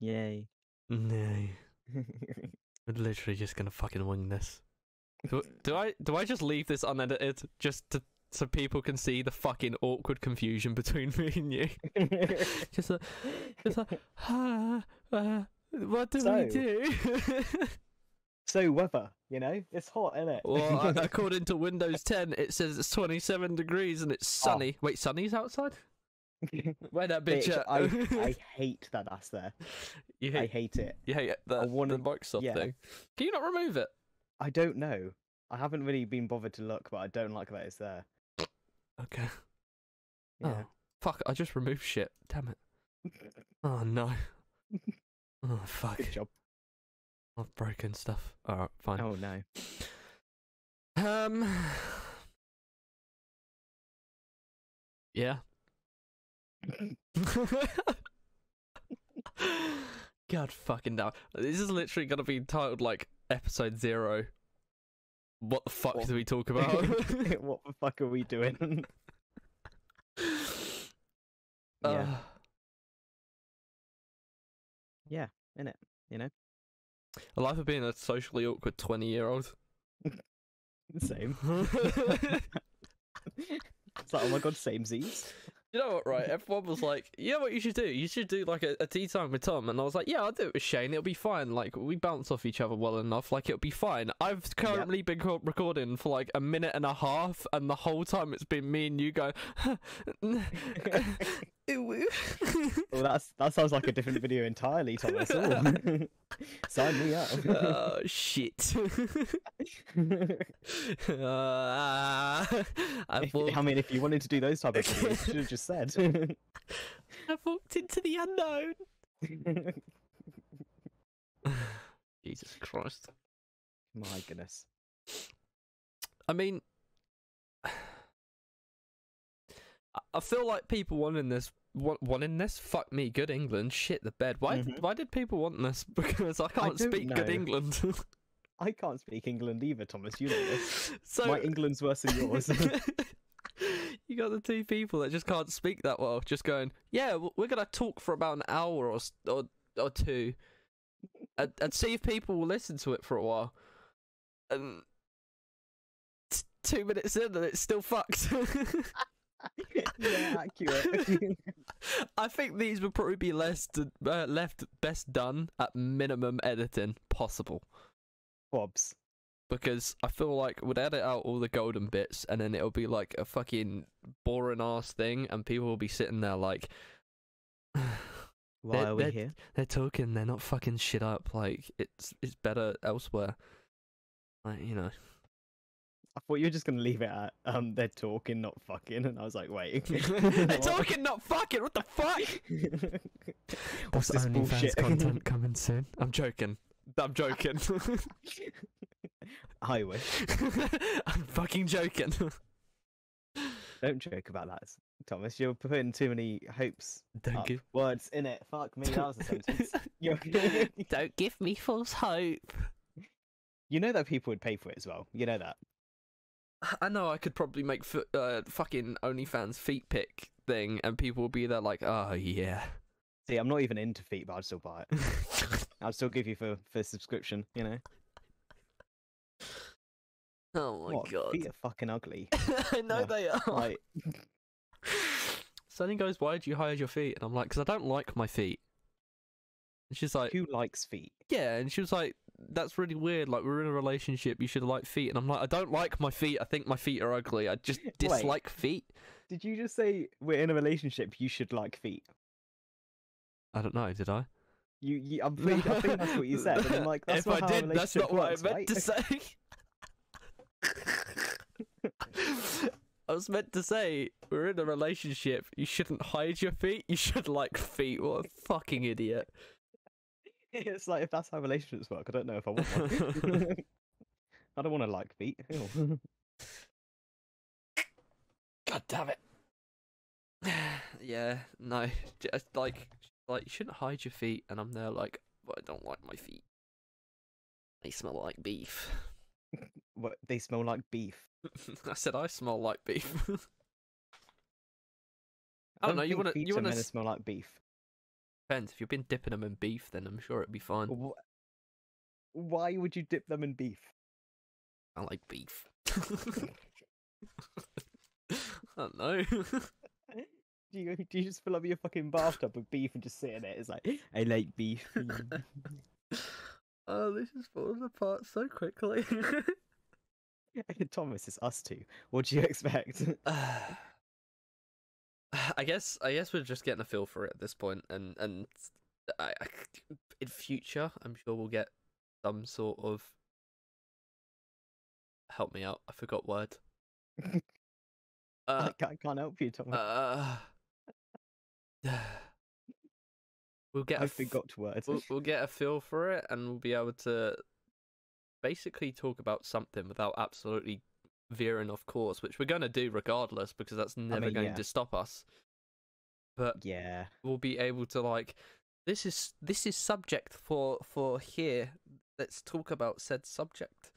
Yay. No. We're literally just gonna fucking wing this. Do I just leave this unedited so people can see the fucking awkward confusion between me and you? just like, what do we do? So weather, you know, it's hot, isn't it? Well, according to Windows 10, it says it's 27 degrees and it's sunny. Wait, sunny's outside? Where that bitch at? I hate that that's there. I hate it. You hate the Microsoft thing. Can you not remove it? I don't know. I haven't really been bothered to look, but I don't like that it's there. Okay. Yeah. Oh, fuck, I just removed shit. Damn it. Oh, no. Oh, fuck. Good job. I've broken stuff. Alright, fine. Oh, no. Yeah. God fucking damn. This is literally gonna be titled like episode 0. What the fuck do we talk about? What the fuck are we doing? Yeah. Yeah, innit? You know? A life of being a socially awkward 20-year-old. Same. It's like, oh my god, same Z's. You know what, right? Everyone was like, you know what you should do? You should do like a tea time with Tom. And I was like, yeah, I'll do it with Shane. It'll be fine. Like, we bounce off each other well enough. Like, it'll be fine. I've currently been recording for like a minute and a half. And the whole time it's been me and you going, well, that sounds like a different video entirely, Thomas. Sign me up. Oh, shit. I mean, if you wanted to do those type of videos, you should have just said. I've walked into the unknown. Jesus Christ. My goodness. I mean, I feel like people wanting this. Fuck me, good England. Shit the bed. Why did people want this? Because I can't speak good England. I can't speak England either, Thomas. You know this. So my England's worse than yours. You got the two people that just can't speak that well, just going, yeah, we're gonna talk for about an hour or two, and see if people will listen to it for a while. And 2 minutes in, and it's still fucked. Yeah, accurate. I think these would probably be left best done at minimum editing possible. Bobs. Because I feel like we'd edit out all the golden bits, and then it'll be like a fucking boring ass thing, and people will be sitting there like, why are we here? They're talking, they're not fucking shit up. Like it's better elsewhere. Like, you know. I thought you were just gonna leave it at they're talking, not fucking, and I was like, wait. They're talking, not fucking. What the fuck? What's this bullshit? Content coming soon? I'm joking. I wish. I'm fucking joking. Don't joke about that, Thomas. You're putting too many hopes. Don't give words in it. Fuck me, that was a sentence. Don't give me false hope. You know that people would pay for it as well. You know that. I know I could probably make fucking OnlyFans feet pic thing, and people will be there like, oh yeah. See, I'm not even into feet, but I'd still buy it. I'd still give you for subscription, you know. Oh my god. Feet are fucking ugly. I know they are. Like... Sonny goes, why do you hide your feet? And I'm like, because I don't like my feet. And she's like, who likes feet? Yeah, and she was like, that's really weird. Like, we're in a relationship, you should like feet. And I'm like, I don't like my feet. I think my feet are ugly. I just dislike feet. Did you just say we're in a relationship, you should like feet? I don't know, did I? I think that's what you said. And I'm like, that's if I did, that's not what I meant to say. I was meant to say, we're in a relationship, you shouldn't hide your feet, you should like feet. What a fucking idiot. It's like, if that's how relationships work, I don't know if I want one. I don't want to like feet. Ew. God damn it. Yeah, no. Just like you shouldn't hide your feet, and I'm there like, but I don't like my feet. They smell like beef. What? They smell like beef? I said I smell like beef. I don't know. You want to smell like beef? Depends. If you've been dipping them in beef, then I'm sure it'd be fine. Why would you dip them in beef? I like beef. I don't know. Do you just fill up your fucking bathtub with beef and just sit in it? It's like, I like beef. Oh, this is falling apart so quickly. Thomas, it's us two. What do you expect? I guess we're just getting a feel for it at this point, and in future, I'm sure we'll get some sort of. Help me out. I forgot word. I can't help you, Thomas. We'll get. I forgot words. We'll get a feel for it, and we'll be able to basically talk about something without absolutely veering off course, which we're going to do regardless, because that's never going to stop us. But yeah, we'll be able to, like, this is subject for here. Let's talk about said subject.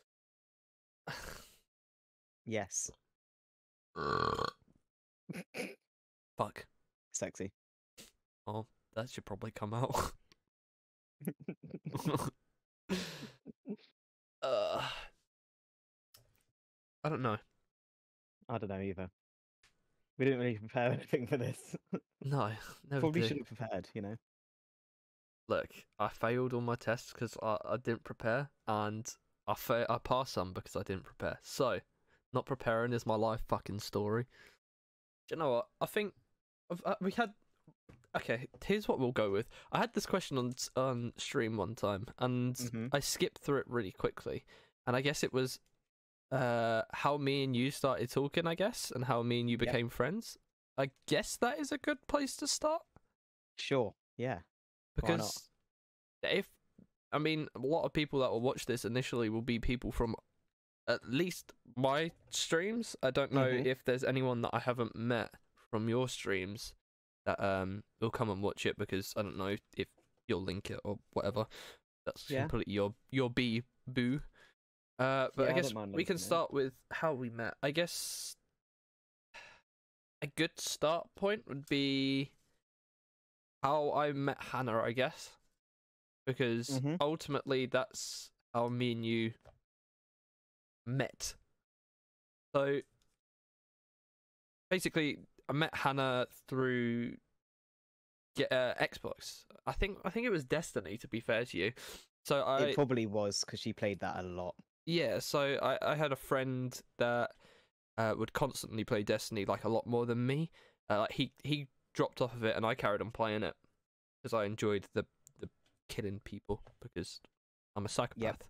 Yes. Fuck. Sexy. Oh, that should probably come out. I don't know. I don't know either. We didn't really prepare anything for this. No, never Probably do. should have prepared, you know. Look, I failed all my tests because I didn't prepare, and I passed some because I didn't prepare. So, not preparing is my life fucking story. Do you know what? I think we had. Okay, here's what we'll go with. I had this question on stream one time, and I skipped through it really quickly, and I guess it was how me and you started talking, I guess, and how me and you became friends. I guess that is a good place to start. Sure, yeah. Because a lot of people that will watch this initially will be people from at least my streams. I don't know if there's anyone that I haven't met from your streams that will come and watch it, because I don't know if you'll link it or whatever. That's completely your boo. But I guess we can start with how we met. I guess a good start point would be how I met Hannah, I guess. Because ultimately that's how me and you met. So basically I met Hannah through Xbox. I think it was Destiny, to be fair to you. So it probably was, because she played that a lot. Yeah, so I had a friend that would constantly play Destiny, like a lot more than me. Like he dropped off of it, and I carried on playing it because I enjoyed the killing people, because I'm a psychopath.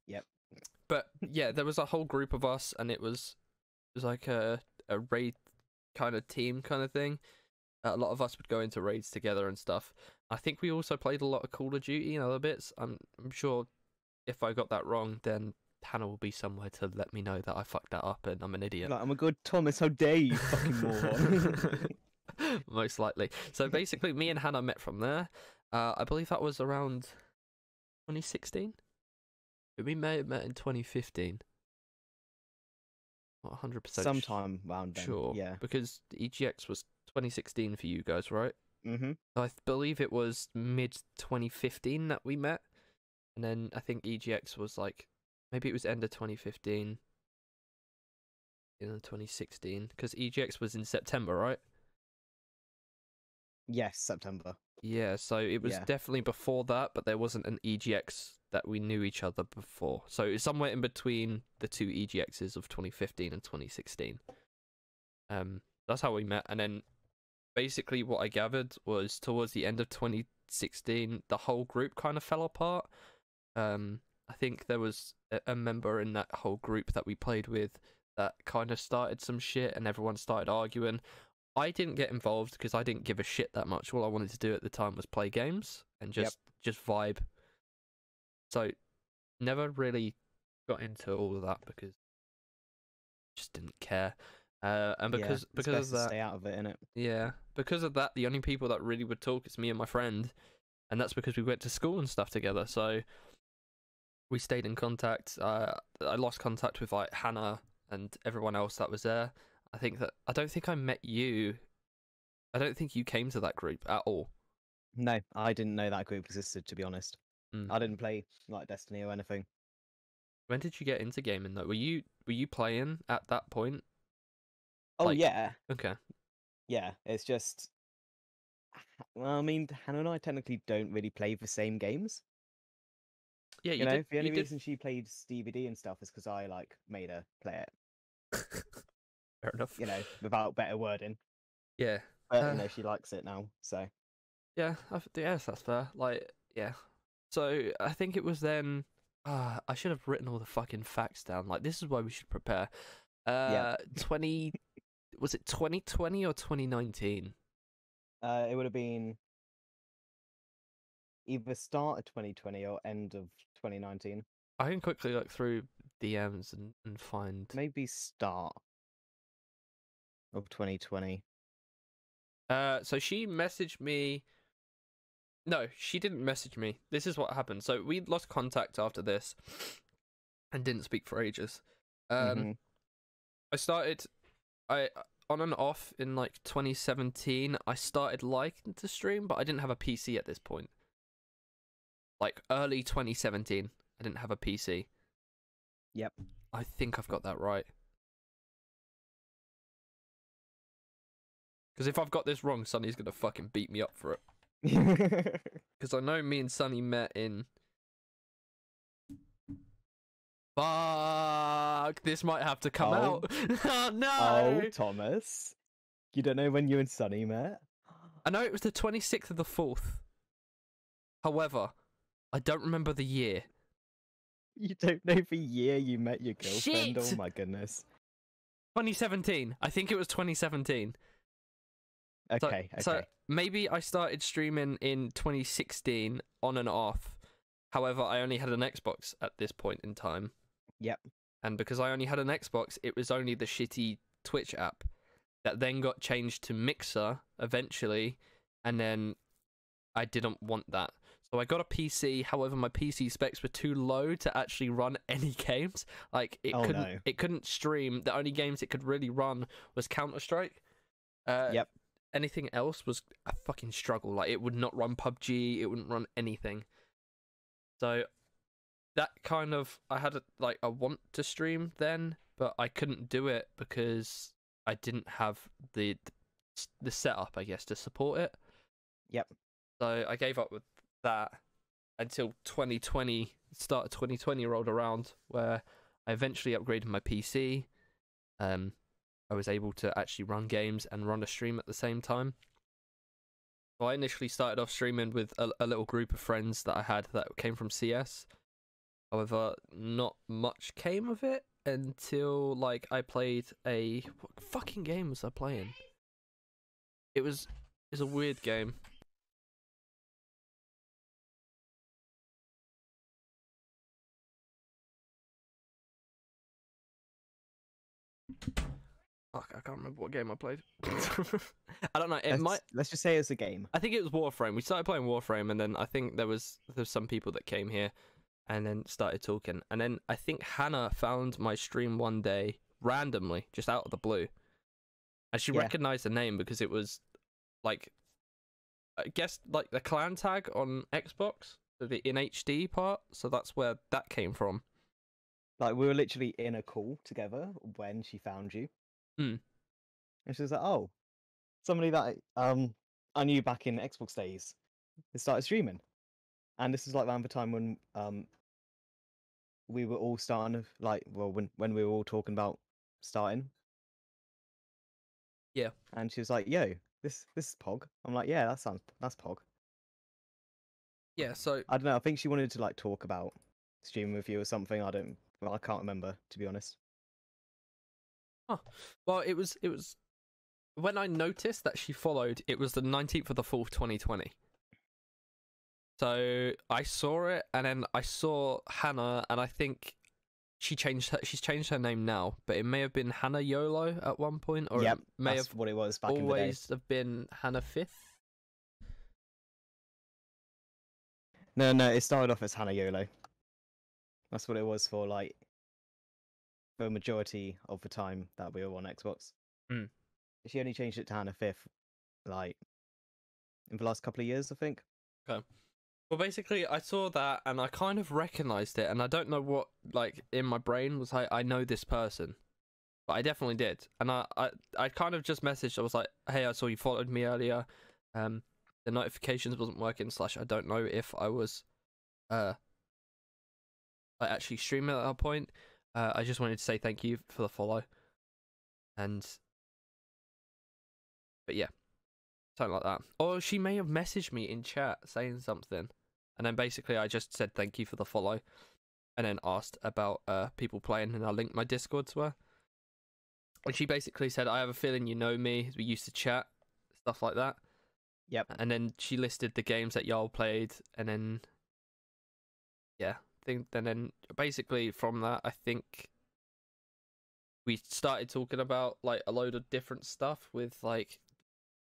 Yep. But yeah, there was a whole group of us, and it was like a raid kind of team kind of thing. A lot of us would go into raids together and stuff. I think we also played a lot of Call of Duty and other bits. I'm sure if I got that wrong, then Hannah will be somewhere to let me know that I fucked that up and I'm an idiot. Like, I'm a good Thomas, how dare you, fucking moron. Most likely. So basically, me and Hannah met from there. I believe that was around 2016. We may have met in 2015. Not 100% sometime around then. Sure. Yeah. Because EGX was 2016 for you guys, right? Mm-hmm. I believe it was mid 2015 that we met. And then I think EGX was like, maybe it was end of 2015, in 2016, because EGX was in September, right? Yes, September. Yeah, so it was definitely before that, but there wasn't an EGX that we knew each other before. So it's somewhere in between the two EGXs of 2015 and 2016. That's how we met, and then basically what I gathered was towards the end of 2016, the whole group kind of fell apart. I think there was a member in that whole group that we played with that kind of started some shit, and everyone started arguing. I didn't get involved because I didn't give a shit that much. All I wanted to do at the time was play games and just vibe. So never really got into all of that because I just didn't care. And because of that, stay out of it, innit? Yeah, because of that, the only people that really would talk is me and my friend, and that's because we went to school and stuff together. So we stayed in contact. I lost contact with like Hannah and everyone else that was there. I don't think I met you. I don't think you came to that group at all. No, I didn't know that group existed, to be honest. Mm. I didn't play like Destiny or anything. When did you get into gaming though? Were you playing at that point? Oh Like, yeah, okay, yeah. It's just, well, I mean, Hannah and I technically don't really play the same games. yeah, You you did. know, the You only did. reason she played DVD and stuff is because I like made her play it. Fair enough. You know, without better wording. Yeah. But Uh, she likes it now. So yeah. Yes, that's fair. Like, yeah. So I think it was then. I should have written all the fucking facts down. Like, this is why we should prepare. yeah, 20. Was it 2020 or 2019? it would have been either start of 2020 or end of 2019. I can quickly look through DMs and find. Maybe start of 2020. So she messaged me. No, she didn't message me. This is what happened. So we lost contact after this, and didn't speak for ages. Hmm. I started, I on and off in like 2017. I started liking to stream, but I didn't have a PC at this point. Like early 2017, I didn't have a PC. Yep. I think I've got that right. Because if I've got this wrong, Sunny's gonna fucking beat me up for it. Because I know me and Sunny met in. Fuck! This might have to come Oh. out. Oh no! Oh, Thomas. You don't know when you and Sunny met? I know it was the 26th of the 4th. However, I don't remember the year. You don't know the year you met your girlfriend? Shit! Oh my goodness. 2017. I think it was 2017. Okay, So maybe I started streaming in 2016 on and off. However, I only had an Xbox at this point in time. Yep. And because I only had an Xbox, it was only the shitty Twitch app that then got changed to Mixer eventually, and then I didn't want that. So I got a PC, however my PC specs were too low to actually run any games. Like it couldn't stream. The only games it could really run was Counter-Strike. Yep. Anything else was a fucking struggle. Like it would not run PUBG, it wouldn't run anything. So that kind of I had a want to stream then, but I couldn't do it because I didn't have the setup, I guess, to support it. Yep. So I gave up with that until 2020, start of 2020 rolled around, where I eventually upgraded my PC. I was able to actually run games and run a stream at the same time. So I initially started off streaming with a little group of friends that I had that came from CS. However, not much came of it until like I played what fucking game was I playing? It's a weird game. Fuck, I can't remember what game I played. I don't know. Let's just say it's a game. I think it was Warframe. We started playing Warframe, and then I think there's some people that came here, and then started talking. And then I think Hannah found my stream one day randomly, just out of the blue, and she recognized the name because it was like, I guess like the clan tag on Xbox, the in HD part. So that's where that came from. Like we were literally in a call together when she found you. Hmm. And she was like, "Oh, somebody that I knew back in Xbox days has started streaming." And this is like around the time when we were all starting when we were all talking about starting. Yeah. And she was like, "Yo, this is Pog." I'm like, "Yeah, that's Pog." Yeah. So I don't know. I think she wanted to like talk about streaming with you or something. I can't remember, to be honest. well, it was when I noticed that she followed. It was the 19th of the 4th, 2020. So I saw it, and then I saw Hannah, and I think she's changed her name now, but it may have been Hannah YOLO at one point, or Yep, it may that's have what it was back in the day. always have been Hannah Fifth. No, it started off as Hannah YOLO. That's what it was for like the majority of the time that we were on Xbox. Mm. She only changed it to Hannah Fifth, like in the last couple of years, I think. Okay. Well, basically, I saw that and I kind of recognized it, and I don't know what, like, in my brain was like, I know this person. But I definitely did. And I kind of just messaged, I was like, hey, I saw you followed me earlier. The notifications wasn't working, / I don't know if I was like actually streaming at that point. I just wanted to say thank you for the follow. And but yeah, something like that. Or she may have messaged me in chat saying something. And then basically I just said thank you for the follow. And then asked about people playing, and I linked my Discord to her. And she basically said, I have a feeling you know me. We used to chat, stuff like that. Yep. And then she listed the games that y'all played, and then yeah, then basically from that, I think we started talking about like a load of different stuff with like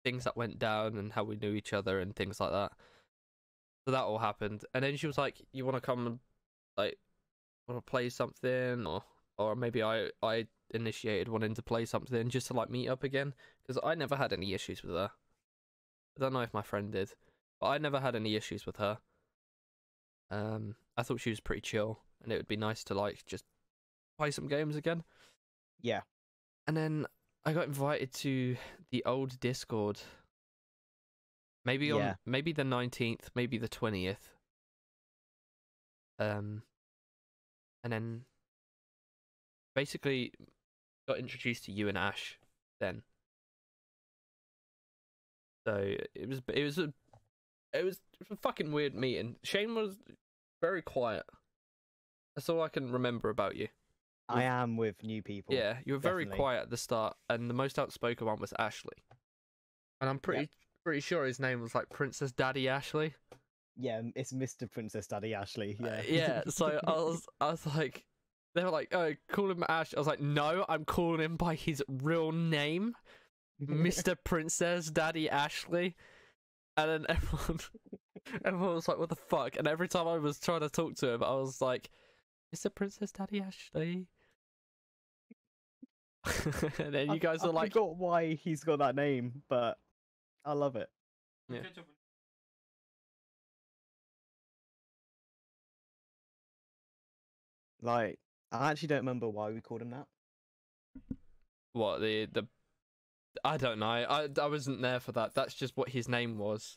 things that went down and how we knew each other and things like that. So that all happened, and then she was like, "You want to come and like want to play something, or maybe I initiated wanting to play something just to like meet up again, because I never had any issues with her. I don't know if my friend did, but I never had any issues with her. I thought she was pretty chill, and it would be nice to like just play some games again. Yeah. And then I got invited to the old Discord. Maybe on maybe the 19th, maybe the 20th. And then basically got introduced to you and Ash then. So it was a fucking weird meeting. Shane was very quiet. That's all I can remember about you. I am with new people. Yeah, you were very definitely. quiet at the start, and the most outspoken one was Ashley. And I'm pretty sure his name was like Princess Daddy Ashley. Yeah, it's Mr. Princess Daddy Ashley. Yeah. Yeah. So I was like, they were like, oh, call him Ash. I was like, no, I'm calling him by his real name, Mr. Princess Daddy Ashley. And then everyone was like, what the fuck? And every time I was trying to talk to him, I was like, Mr. Princess Daddy Ashley. And then you guys are like, I forgot why he's got that name, but I love it. Yeah. Like, I actually don't remember why we called him that. What the I don't know. I wasn't there for that. That's just what his name was.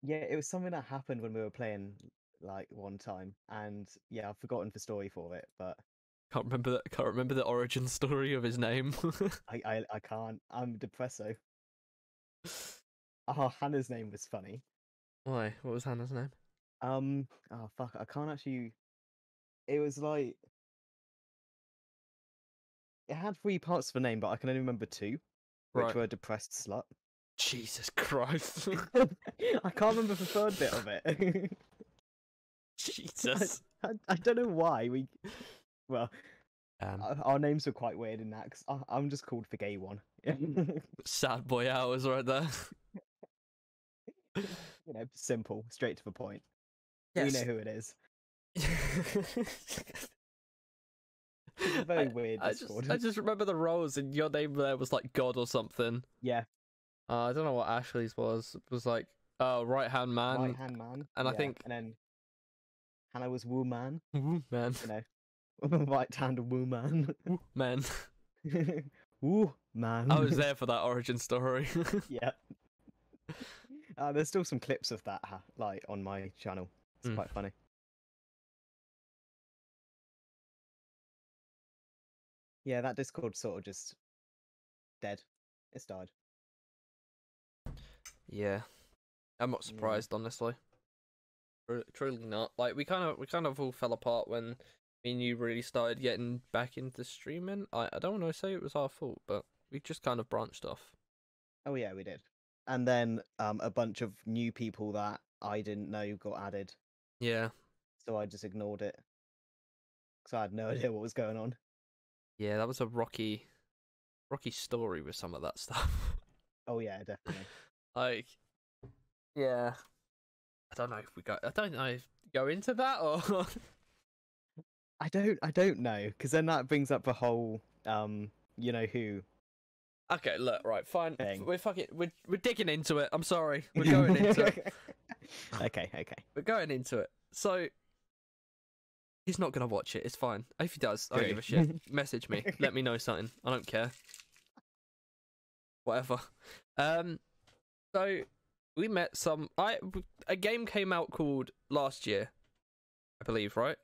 Yeah, it was something that happened when we were playing like one time, and yeah, I've forgotten the story for it, but Can't remember the origin story of his name. I can't. I'm depresso. Oh, Hannah's name was funny. Why? What was Hannah's name? Oh fuck, I can't actually. It was like it had 3 parts of the name, but I can only remember 2, which Right. were depressed slut. Jesus Christ. I can't remember the third bit of it. Jesus. I don't know why we. Well, Um, our names were quite weird in that. 'Cause I'm just called the gay one. sad boy hours right there. You know, simple, straight to the point. Yes. We know who it is. It's a very weird Discord. I just remember the roles, and your name there was like God or something. Yeah. I don't know what Ashley's was. It was like, right hand man. Right hand man. And I think. And then Hannah was woo man. Woo man. You know, right hand woo man. Woo man. Woo man. I was there for that origin story. Yeah. There's still some clips of that, like on my channel. It's quite funny. Yeah, that Discord sort of just dead. It's died. Yeah, I'm not surprised, honestly. Truly not. Like we kind of all fell apart when me and you really started getting back into streaming. I don't want to say it was our fault, but we just kind of branched off. Oh yeah, we did. And then a bunch of new people that I didn't know got added. Yeah. So I just ignored it. Because I had no idea what was going on. Yeah, that was a rocky story with some of that stuff. Oh yeah, definitely. Like, yeah. I don't know if go into that or I don't know, because then that brings up the whole you know who Okay, look, right, fine. thing. We're digging into it. I'm sorry. We're going into it. Okay. We're going into it. So he's not gonna watch it. It's fine. If he does, I don't give a shit. Message me. Let me know something. I don't care. Whatever. So we met a game came out called last year, I believe, right?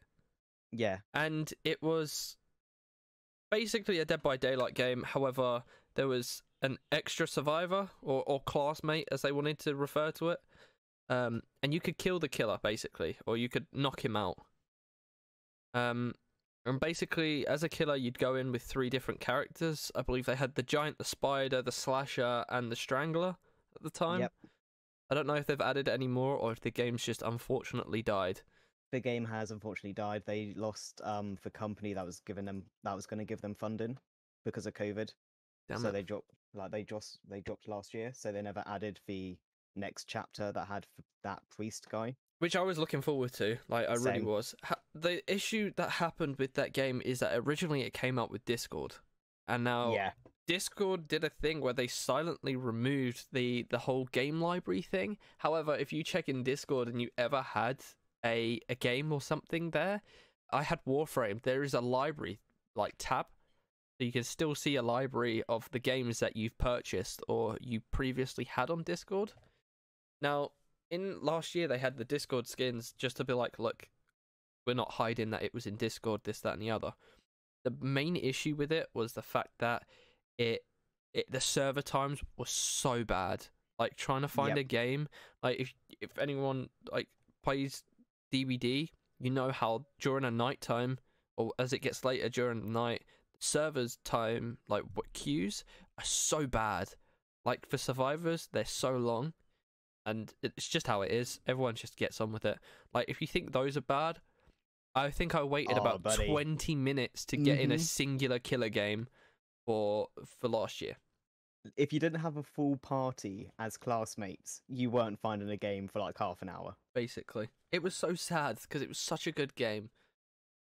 Yeah. And it was basically a Dead by Daylight game. However, there was an extra survivor or classmate, as they wanted to refer to it. And you could kill the killer, basically, or you could knock him out. And basically, as a killer, you'd go in with 3 different characters. I believe they had the giant, the spider, the slasher, and the strangler at the time. Yep. I don't know if they've added any more or if the game's just unfortunately died. The game has unfortunately died. They lost the company that was going to give them funding because of COVID. Damn so it. they dropped last year. So they never added the next chapter that had that priest guy. Which I was looking forward to. Like, I really Same. was. The issue that happened with that game is that originally it came out with Discord. And now Yeah. Discord did a thing where they silently removed the whole game library thing. However, if you check in Discord and you ever had a game or something there, I had Warframe. There is a library, like, tab. So you can still see a library of the games that you've purchased or you previously had on Discord. Now, in last year, they had the Discord skins just to be like, look, we're not hiding that it was in Discord, this, that, and the other. The main issue with it was the fact that the server times were so bad. Like, trying to find a game, like, if anyone, like, plays DBD, you know how during a night time, or as it gets later during the night, servers time, like, what queues are so bad. Like, for survivors, they're so long. And it's just how it is. Everyone just gets on with it. Like, if you think those are bad, I think I waited about 20 minutes to get in a singular killer game for last year. If you didn't have a full party as classmates, you weren't finding a game for like half an hour. Basically. It was so sad because it was such a good game.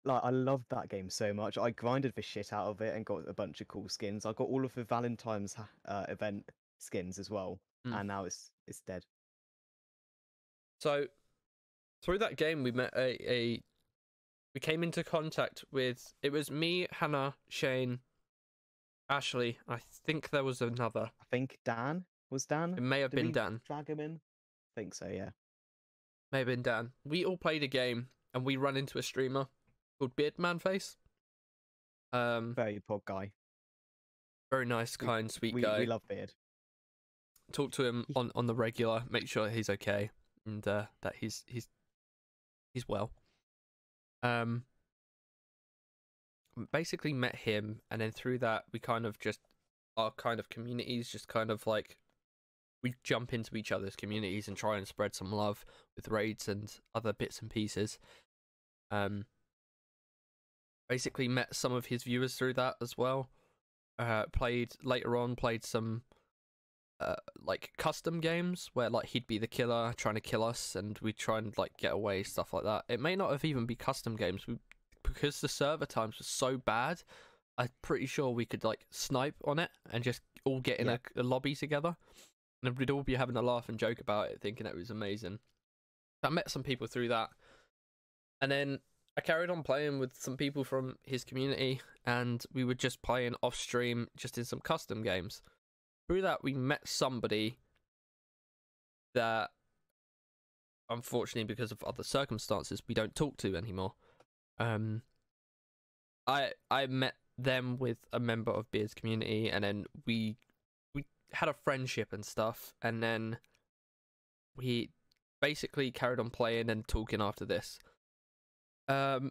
Like, I loved that game so much. I grinded the shit out of it and got a bunch of cool skins. I got all of the Valentine's event skins as well. And now it's dead. So, through that game, we met we came into contact with, it was me, Hannah, Shane, Ashley. I think there was another. I think Dan. Was Dan? It may have been Dan. Drag him in? I think so, yeah. May have been Dan. We all played a game and we ran into a streamer called Beardmanface. Very poor guy. Very nice, kind, sweet guy. We love Beard. Talk to him on the regular, make sure he's okay and that he's well. Basically met him, and then through that we kind of just, our kind of communities just kind of like, we jump into each other's communities and try and spread some love with raids and other bits and pieces. Basically met some of his viewers through that as well. Played some like custom games where like he'd be the killer trying to kill us and we'd try and like get away, stuff like that. It may not have even be custom games because the server times were so bad. I'm pretty sure we could like snipe on it and just all get in a lobby together, and we'd all be having a laugh and joke about it, thinking it was amazing. I met some people through that, and then I carried on playing with some people from his community, and we were just playing off stream, just in some custom games. Through that, we met somebody that, unfortunately, because of other circumstances, we don't talk to anymore. I met them with a member of Beard's community, and then we had a friendship and stuff, and then we basically carried on playing and talking after this. I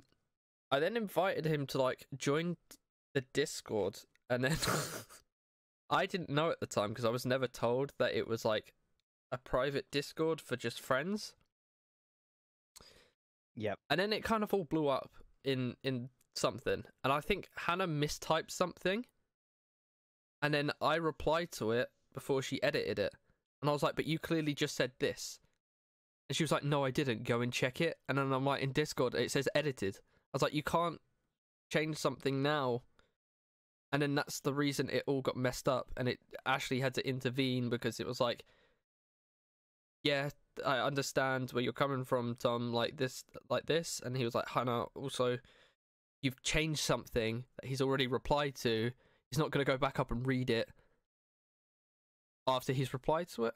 then invited him to like join the Discord, and then I didn't know at the time because I was never told that it was like a private Discord for just friends. Yep. And then it kind of all blew up in something, and I think Hannah mistyped something, and then I replied to it before she edited it, and I was like, but you clearly just said this. And she was like, no, I didn't. Go and check it. And then I'm like, in Discord, it says edited. I was like, you can't change something now And then that's the reason it all got messed up, and it actually had to intervene because it was like, yeah, I understand where you're coming from, Tom, like this. And he was like, Hannah, also, you've changed something that he's already replied to. He's not going to go back up and read it after he's replied to it.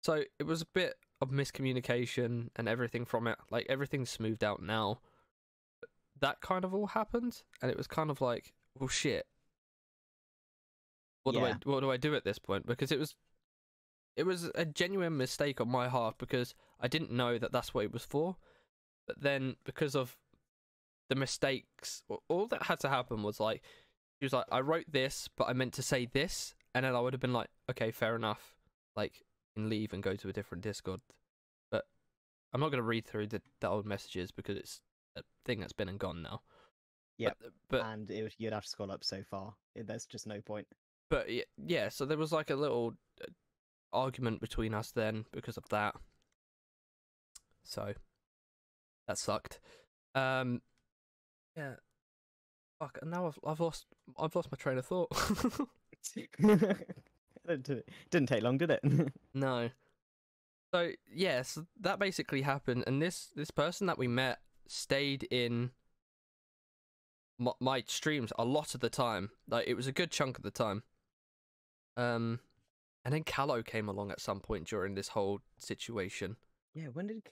So it was a bit of miscommunication and everything from it. Like, everything's smoothed out now. But that kind of all happened, and it was kind of like, well, shit. What do I do at this point? Because it was a genuine mistake on my half, because I didn't know that that's what it was for. But then, because of the mistakes, all that had to happen was like, he was like, I wrote this, but I meant to say this, and then I would have been like, okay, fair enough, like, you can leave and go to a different Discord. But I'm not going to read through the old messages because it's a thing that's been and gone now. Yep. But and you'd have to scroll up so far. There's just no point. But yeah, so there was like a little argument between us then because of that. So that sucked. Yeah. Fuck. And now I've lost my train of thought. It didn't take long, did it? No. So yeah, so that basically happened, and this person that we met stayed in my streams a lot of the time. Like, it was a good chunk of the time. And then Callow came along at some point during this whole situation. Yeah, when did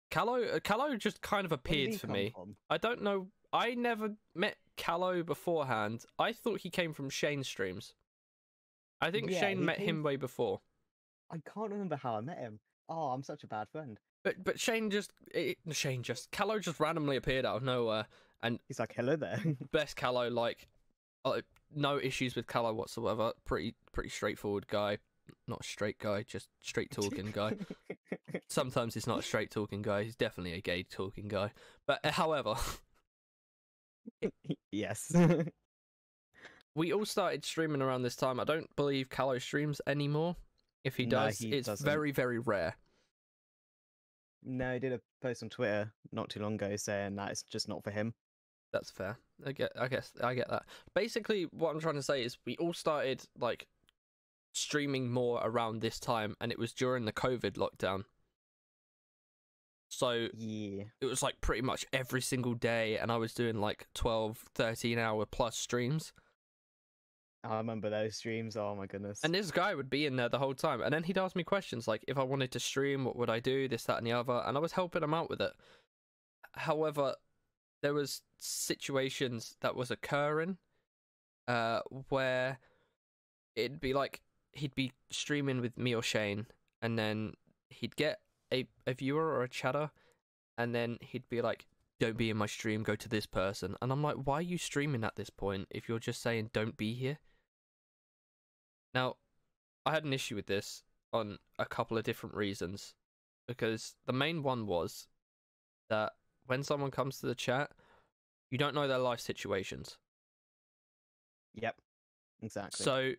Callow just kind of appeared for me. I don't know. I never met Callow beforehand. I thought he came from Shane's streams. I think Shane met him way before. I can't remember how I met him. Oh, I'm such a bad friend. But Callow just randomly appeared out of nowhere, and he's like, hello there. Best Callow, like, no issues with Callow whatsoever. Pretty straightforward guy. Not a straight guy, just straight talking guy. Sometimes he's not a straight talking guy. He's definitely a gay talking guy. But however, yes. We all started streaming around this time. I don't believe Callow streams anymore. If he does, it's very, very rare. No, he did a post on Twitter not too long ago saying that it's just not for him. That's fair. I guess I get that. Basically, what I'm trying to say is we all started like streaming more around this time, and it was during the COVID lockdown. So yeah, it was like pretty much every single day, and I was doing like 12, 13 hour plus streams. I remember those streams. Oh my goodness. And this guy would be in there the whole time, and then he'd ask me questions like, if I wanted to stream, what would I do, this, that, and the other, and I was helping him out with it. However, there was situations that was occurring where it'd be like he'd be streaming with me or Shane, and then he'd get a viewer or a chatter, and then he'd be like, don't be in my stream, go to this person. And I'm like, why are you streaming at this point if you're just saying don't be here? Now, I had an issue with this on a couple of different reasons, because the main one was that when someone comes to the chat, you don't know their life situations. Yep, exactly. So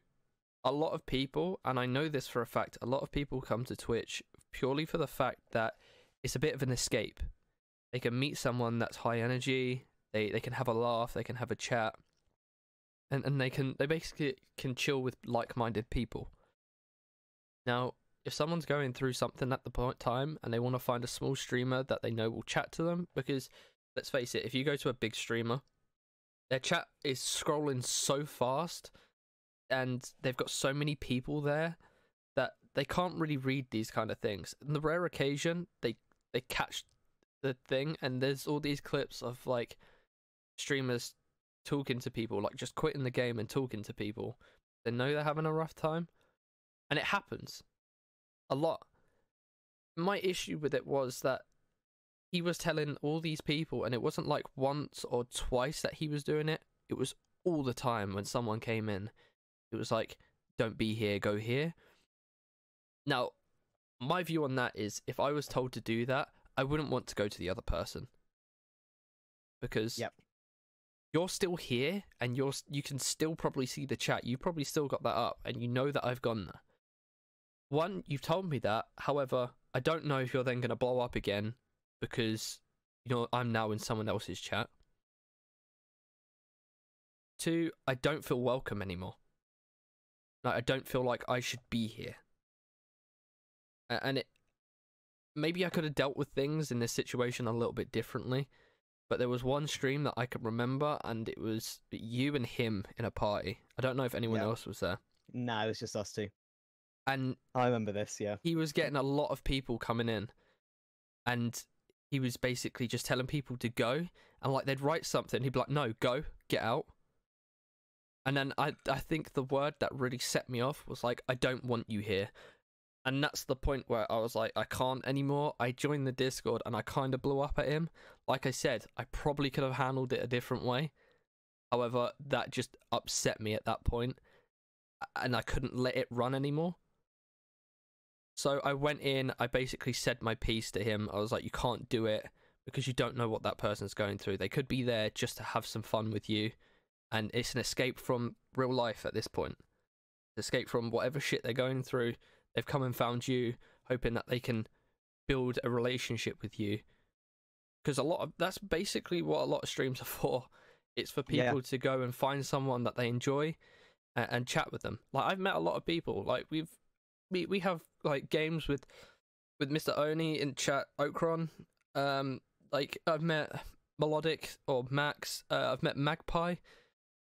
a lot of people, and I know this for a fact, a lot of people come to Twitch purely for the fact that it's a bit of an escape. They can meet someone that's high energy, they can have a laugh, they can have a chat, and they basically can chill with like-minded people. Now, if someone's going through something at the time and they want to find a small streamer that they know will chat to them, because let's face it, if you go to a big streamer, their chat is scrolling so fast and they've got so many people there that they can't really read these kind of things. On the rare occasion they catch the thing, and there's all these clips of like streamers talking to people, like just quitting the game and talking to people. They know they're having a rough time, and it happens a lot. My issue with it was that he was telling all these people, and it wasn't like once or twice that he was doing it. It was all the time. When someone came in, it was like, don't be here, go here. Now, my view on that is, if I was told to do that, I wouldn't want to go to the other person, because you're still here, and you can still probably see the chat. You probably still got that up, and you know that I've gone there. One, you've told me that. However, I don't know if you're then going to blow up again because, you know, I'm now in someone else's chat. Two, I don't feel welcome anymore. Like, I don't feel like I should be here. And it maybe I could have dealt with things in this situation a little bit differently, but there was one stream that I could remember, and it was you and him in a party. I don't know if anyone Yeah. else was there. No, it was just us two. And I remember this, yeah. he was getting a lot of people coming in, and he was basically just telling people to go, and like they'd write something, he'd be like, no, go, get out. And then I think the word that really set me off was like, I don't want you here. And that's the point where I was like, I can't anymore. I joined the Discord and I kind of blew up at him. Like I said, I probably could have handled it a different way. However, that just upset me at that point, and I couldn't let it run anymore. So I went in, I basically said my piece to him. I was like, you can't do it because you don't know what that person's going through. They could be there just to have some fun with you, and it's an escape from real life at this point. Escape from whatever shit they're going through. They've come and found you, hoping that they can build a relationship with you. Because that's basically what a lot of streams are for. It's for people to go and find someone that they enjoy and chat with them. Like, I've met a lot of people. Like, we have like games with Mr. Oni in chat, Okron. Like, I've met Melodic or Max. I've met Magpie.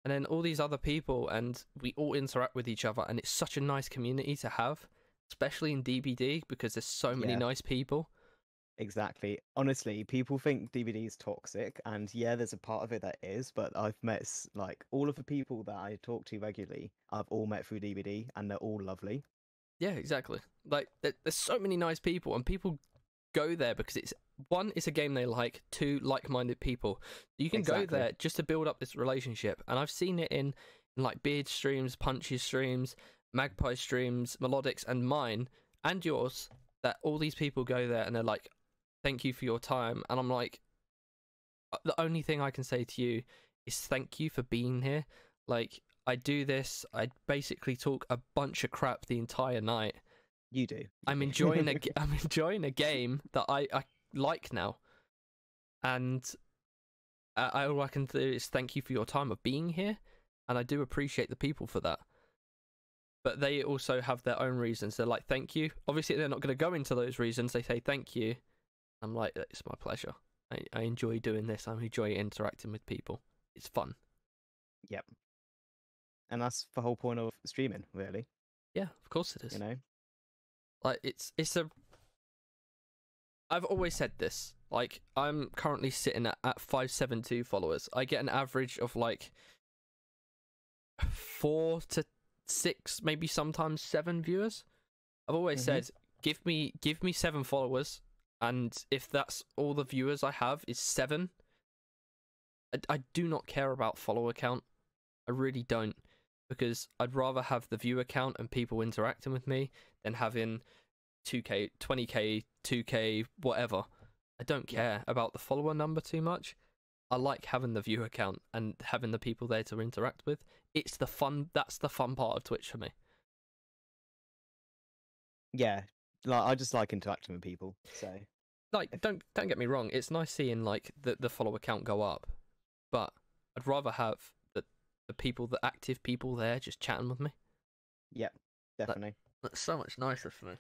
And then all these other people, and we all interact with each other, and it's such a nice community to have, especially in DBD, because there's so many nice people. Exactly. Honestly, people think DBD is toxic, and yeah, there's a part of it that is, but I've met, like, all of the people that I talk to regularly, I've all met through DBD, and they're all lovely. Yeah, exactly. Like, there's so many nice people, and people go there because it's, one, it's a game they like, two, like-minded people. You can go there just to build up this relationship, and I've seen it in like Beard streams, Punch's streams, Magpie streams, Melodic's, and mine, and yours, that all these people go there and they're like, thank you for your time. And I'm like, the only thing I can say to you is thank you for being here. Like, I do this, I basically talk a bunch of crap the entire night. You do. I'm enjoying I'm enjoying a game that I like now, and all I can do is thank you for your time of being here, and I do appreciate the people for that. But they also have their own reasons. They're like, thank you. Obviously, they're not going to go into those reasons. They say thank you. I'm like, it's my pleasure. I enjoy doing this. I enjoy interacting with people. It's fun. Yep. And that's the whole point of streaming, really. Yeah, of course it is. You know? Like, it's a... I've always said this. Like, I'm currently sitting at 572 followers. I get an average of, like, 4 to 6, maybe sometimes 7 viewers. I've always said, give me 7 followers, and if that's all the viewers I have is 7, I do not care about follower count. I really don't, because I'd rather have the viewer count and people interacting with me than having 2k, 20k, 2k, whatever. I don't care about the follower number too much. I like having the viewer count and having the people there to interact with. It's the fun. That's the fun part of Twitch for me. Yeah, like, I just like interacting with people. So, like, don't get me wrong. It's nice seeing like the follower count go up, but I'd rather have the people, the active people there, just chatting with me. Yep, definitely. That's so much nicer for me.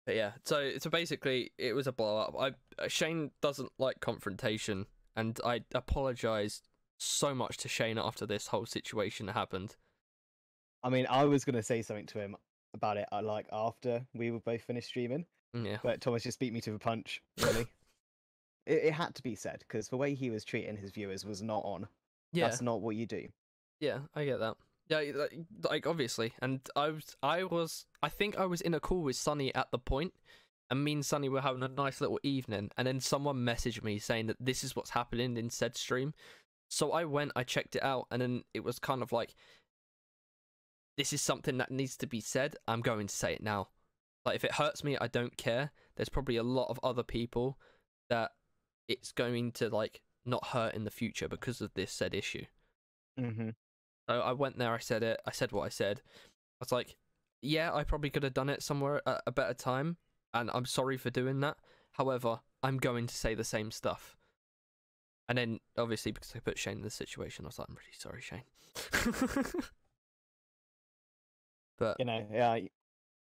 But yeah, so basically, it was a blow up. Shane doesn't like confrontation, and I apologized so much to Shane after this whole situation happened. I mean, I was gonna say something to him about it, like, after we were both finished streaming. Yeah. But Thomas just beat me to the punch. Really, it had to be said, because the way he was treating his viewers was not on. Yeah. That's not what you do. Yeah, I get that. Yeah, like, obviously, and I think I was in a call with Sunny at the point, and me and Sunny were having a nice little evening, and then someone messaged me saying that this is what's happening in said stream. So I checked it out, and then it was kind of like, this is something that needs to be said. I'm going to say it now. Like, if it hurts me, I don't care. There's probably a lot of other people that it's going to, like, not hurt in the future because of this said issue. So I went there, I said it, I said what I said. I was like, yeah, I probably could have done it somewhere at a better time, and I'm sorry for doing that. However, I'm going to say the same stuff. And then obviously because I put Shane in this situation, I was like, I'm really sorry, Shane. But You know,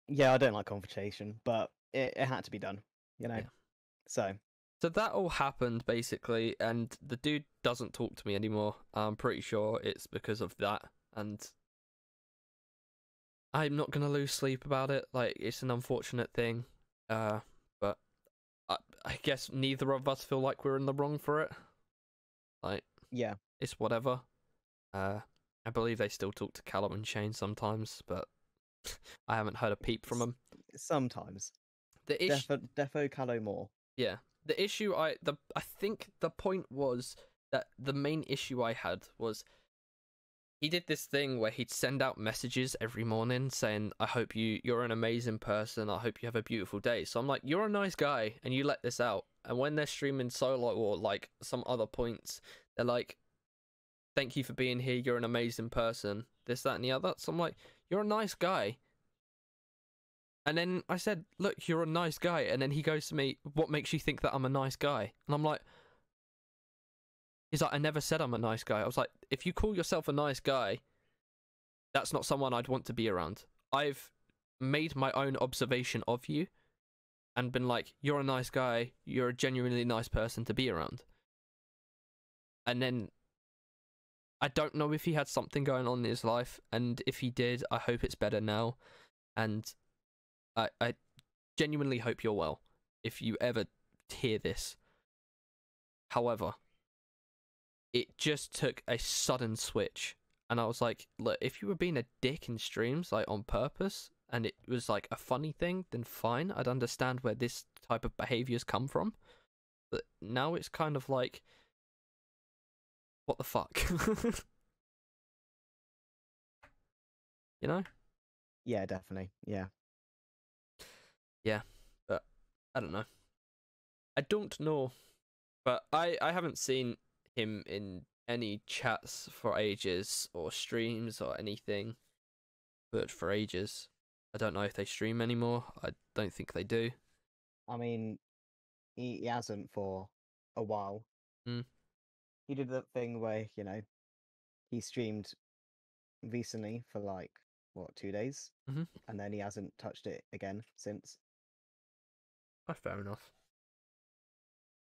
yeah, I don't like confrontation, but it had to be done. You know, yeah. so So that all happened basically, and the dude doesn't talk to me anymore. I'm pretty sure it's because of that, and I'm not gonna lose sleep about it. Like, it's an unfortunate thing, but I guess neither of us feel like we're in the wrong for it. Like, yeah, it's whatever. I believe they still talk to Callum and Shane sometimes, but I haven't heard a peep from them. sometimes The issue, defo Callow more. yeah, the issue I think the point was that the main issue I had was he did this thing where he'd send out messages every morning saying, I hope you're an amazing person, I hope you have a beautiful day. So I'm like, you're a nice guy and you let this out. And when they're streaming solo or like some other points, they're like, thank you for being here, you're an amazing person, this, that, and the other. So I'm like, you're a nice guy. And then I said, look, you're a nice guy. And then he goes to me, what makes you think that I'm a nice guy? And I'm like, he's like, I never said I'm a nice guy. I was like, if you call yourself a nice guy, that's not someone I'd want to be around. I've made my own observation of you and been like, you're a nice guy, you're a genuinely nice person to be around. And then I don't know if he had something going on in his life, and if he did, I hope it's better now. And I genuinely hope you're well if you ever hear this. However, it just took a sudden switch, and I was like, look, if you were being a dick in streams, like on purpose, and it was like a funny thing, then fine, I'd understand where this type of behaviors come from. But now it's kind of like, what the fuck? You know? Yeah, definitely. Yeah. Yeah, but I don't know. I don't know, but I haven't seen him in any chats for ages or streams or anything, but for ages. I don't know if they stream anymore. I don't think they do. I mean, he hasn't for a while. Mm. He did that thing where, you know, he streamed recently for like, what, 2 days? Mm-hmm. And then he hasn't touched it again since. That's fair enough.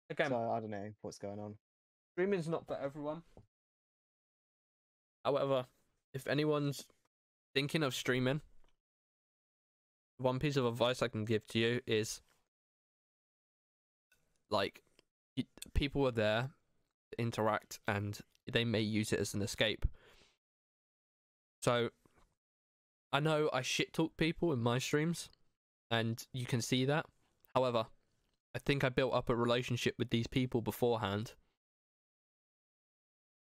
Again, So I don't know what's going on. streaming's not for everyone. However, if anyone's thinking of streaming, one piece of advice I can give to you is, like, people are there to interact and they may use it as an escape. So, I know I shit talk people in my streams, and you can see that. However, I think I built up a relationship with these people beforehand.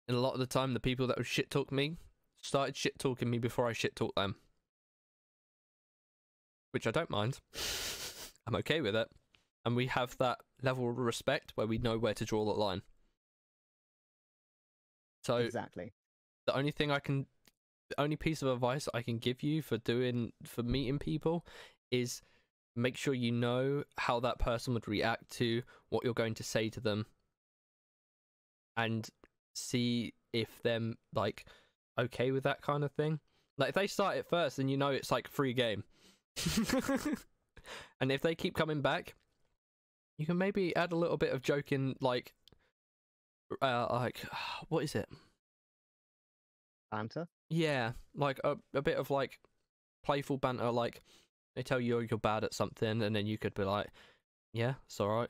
And a lot of the time, the people that would shit talk me started shit talking me before I shit talk them. Which I don't mind. I'm okay with it. And we have that level of respect where we know where to draw the line. So, Exactly. the only piece of advice I can give you for meeting people is make sure you know how that person would react to what you're going to say to them, and see if they're like okay with that kind of thing. Like, if they start it first, then you know it's like free game. And if they keep coming back, you can maybe add a little bit of joking, like what is it? Banter? Yeah, like a bit of like playful banter, like they tell you you're bad at something, and then you could be like, yeah, it's alright.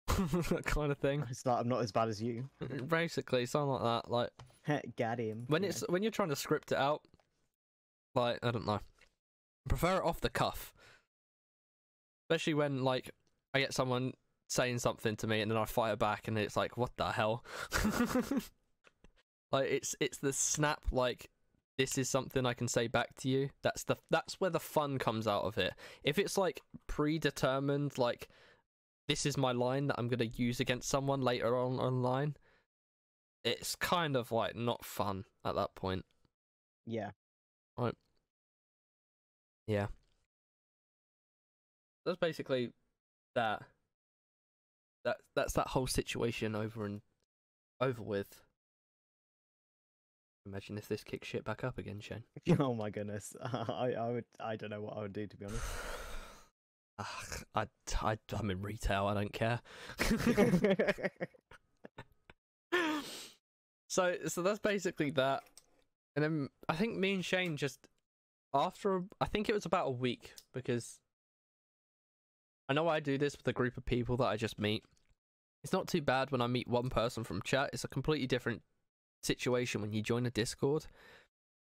That kind of thing. It's like, I'm not as bad as you. Basically, something like that. Like, Got him. when Yeah. when you're trying to script it out, like, I don't know. I prefer it off the cuff. Especially when, like, I get someone saying something to me and then I fire back and it's like, what the hell? Like, it's the snap, like, this is something I can say back to you. That's where the fun comes out of it. If it's like predetermined, like, this is my line that I'm gonna use against someone later on online, it's kind of like not fun at that point. Yeah. Right. Yeah. That's basically that. That's that whole situation over in over with. Imagine if this kicks shit back up again, Shane. Oh my goodness. I don't know what I would do, to be honest. I'm in retail. I don't care. So that's basically that. And then I think me and Shane just after I think it was about a week, because I know I do this with a group of people that I just meet. It's not too bad when I meet one person from chat. It's a completely different situation when you join a Discord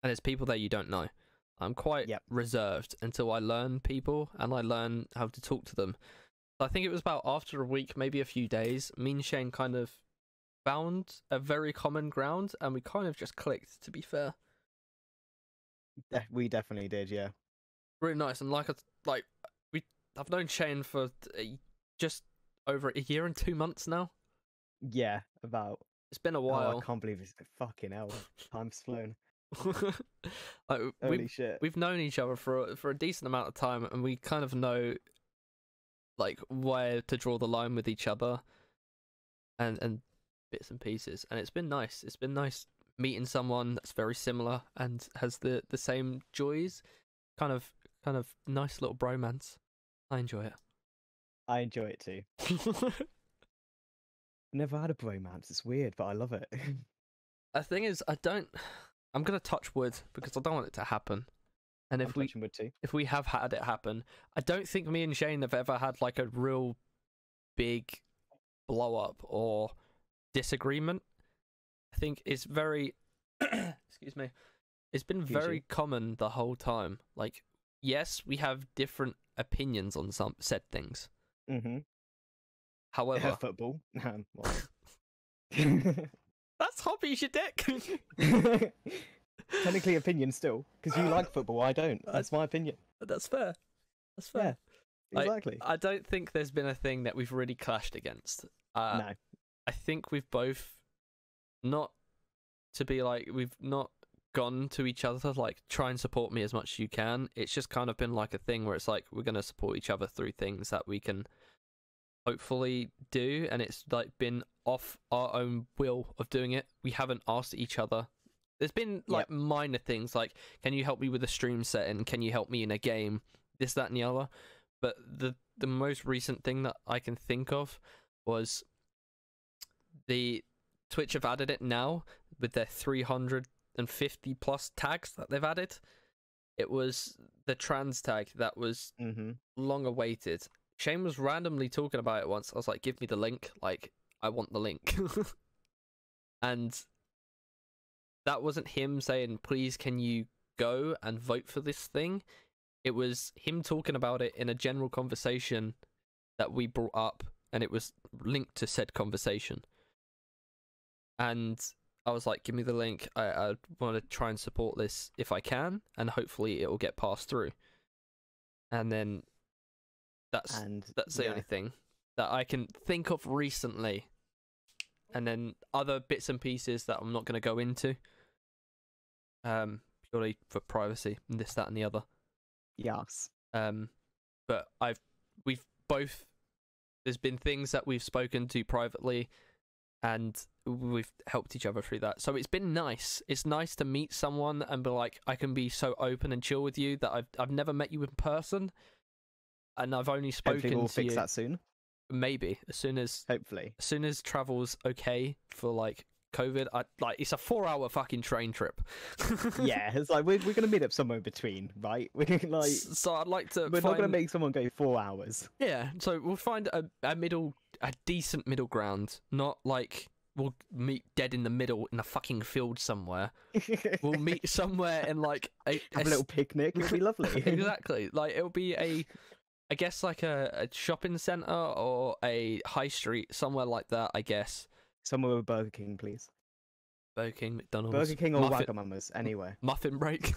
and there's people there you don't know. I'm quite reserved until I learn people and I learn how to talk to them. So I think it was about after a week, maybe a few days, me and Shane kind of found a very common ground and we kind of just clicked, to be fair. We definitely did, yeah. Really nice. And I've known Shane for just over a year and 2 months now. Yeah, about. It's been a while. Oh, I can't believe it's fucking hell. Time's flown. Holy shit. We've known each other for a decent amount of time, and we kind of know like where to draw the line with each other, and bits and pieces. And it's been nice. It's been nice meeting someone that's very similar and has the same joys. Kind of nice little bromance. I enjoy it. I enjoy it too. Never had a bromance. It's weird, but I love it. The thing is, I'm gonna touch wood because I don't want it to happen. And if we have had it happen, I don't think me and Shane have ever had like a real big blow up or disagreement. I think it's very excuse me. It's been very common the whole time. Like, yes, we have different opinions on some said things. Mm-hmm. However, football. That's hobbies, you dick. Technically, opinion still, because you like football. I don't. That's my opinion. That's fair. That's fair. Yeah, exactly. I don't think there's been a thing that we've really clashed against. No. I think we've both we've not gone to each other like try and support me as much as you can. It's just kind of been like a thing where it's like we're gonna support each other through things that we can hopefully do, and it's like been off our own will of doing it. We haven't asked each other. There's been like minor things like, can you help me with a stream setting? Can you help me in a game? This, that, and the other. But the most recent thing that I can think of was the Twitch have added it now with their 350 plus tags that they've added. It was the trans tag that was long awaited. Shane was randomly talking about it once. I was like, give me the link. Like, I want the link. And that wasn't him saying, please, can you go and vote for this thing? It was him talking about it in a general conversation that we brought up, and it was linked to said conversation. And I was like, give me the link. I want to try and support this if I can, and hopefully it will get passed through. And then that's the only thing that I can think of recently. And then other bits and pieces that I'm not going to go into, purely for privacy and this, that, and the other. Yes. But we've both. There's been things that we've spoken to privately, and we've helped each other through that. So it's been nice. It's nice to meet someone and be like, I can be so open and chill with you that I've never met you in person, and I've only spoken Hopefully we'll to fix you. that soon. Maybe as soon as travel's okay for like COVID. It's a 4-hour fucking train trip. Yeah, it's like we're gonna meet up somewhere in between, right? We're like, so I'd like to. We're not gonna make someone go 4 hours. Yeah, so we'll find a decent middle ground. Not like we'll meet dead in the middle in a fucking field somewhere. We'll meet somewhere in like have a little picnic. It'll be lovely. Exactly. Like it'll be I guess like a shopping centre or a high street, somewhere like that, I guess. Somewhere with Burger King, please. Burger King, McDonald's. Burger King or Wagamama's, anywhere. Muffin break.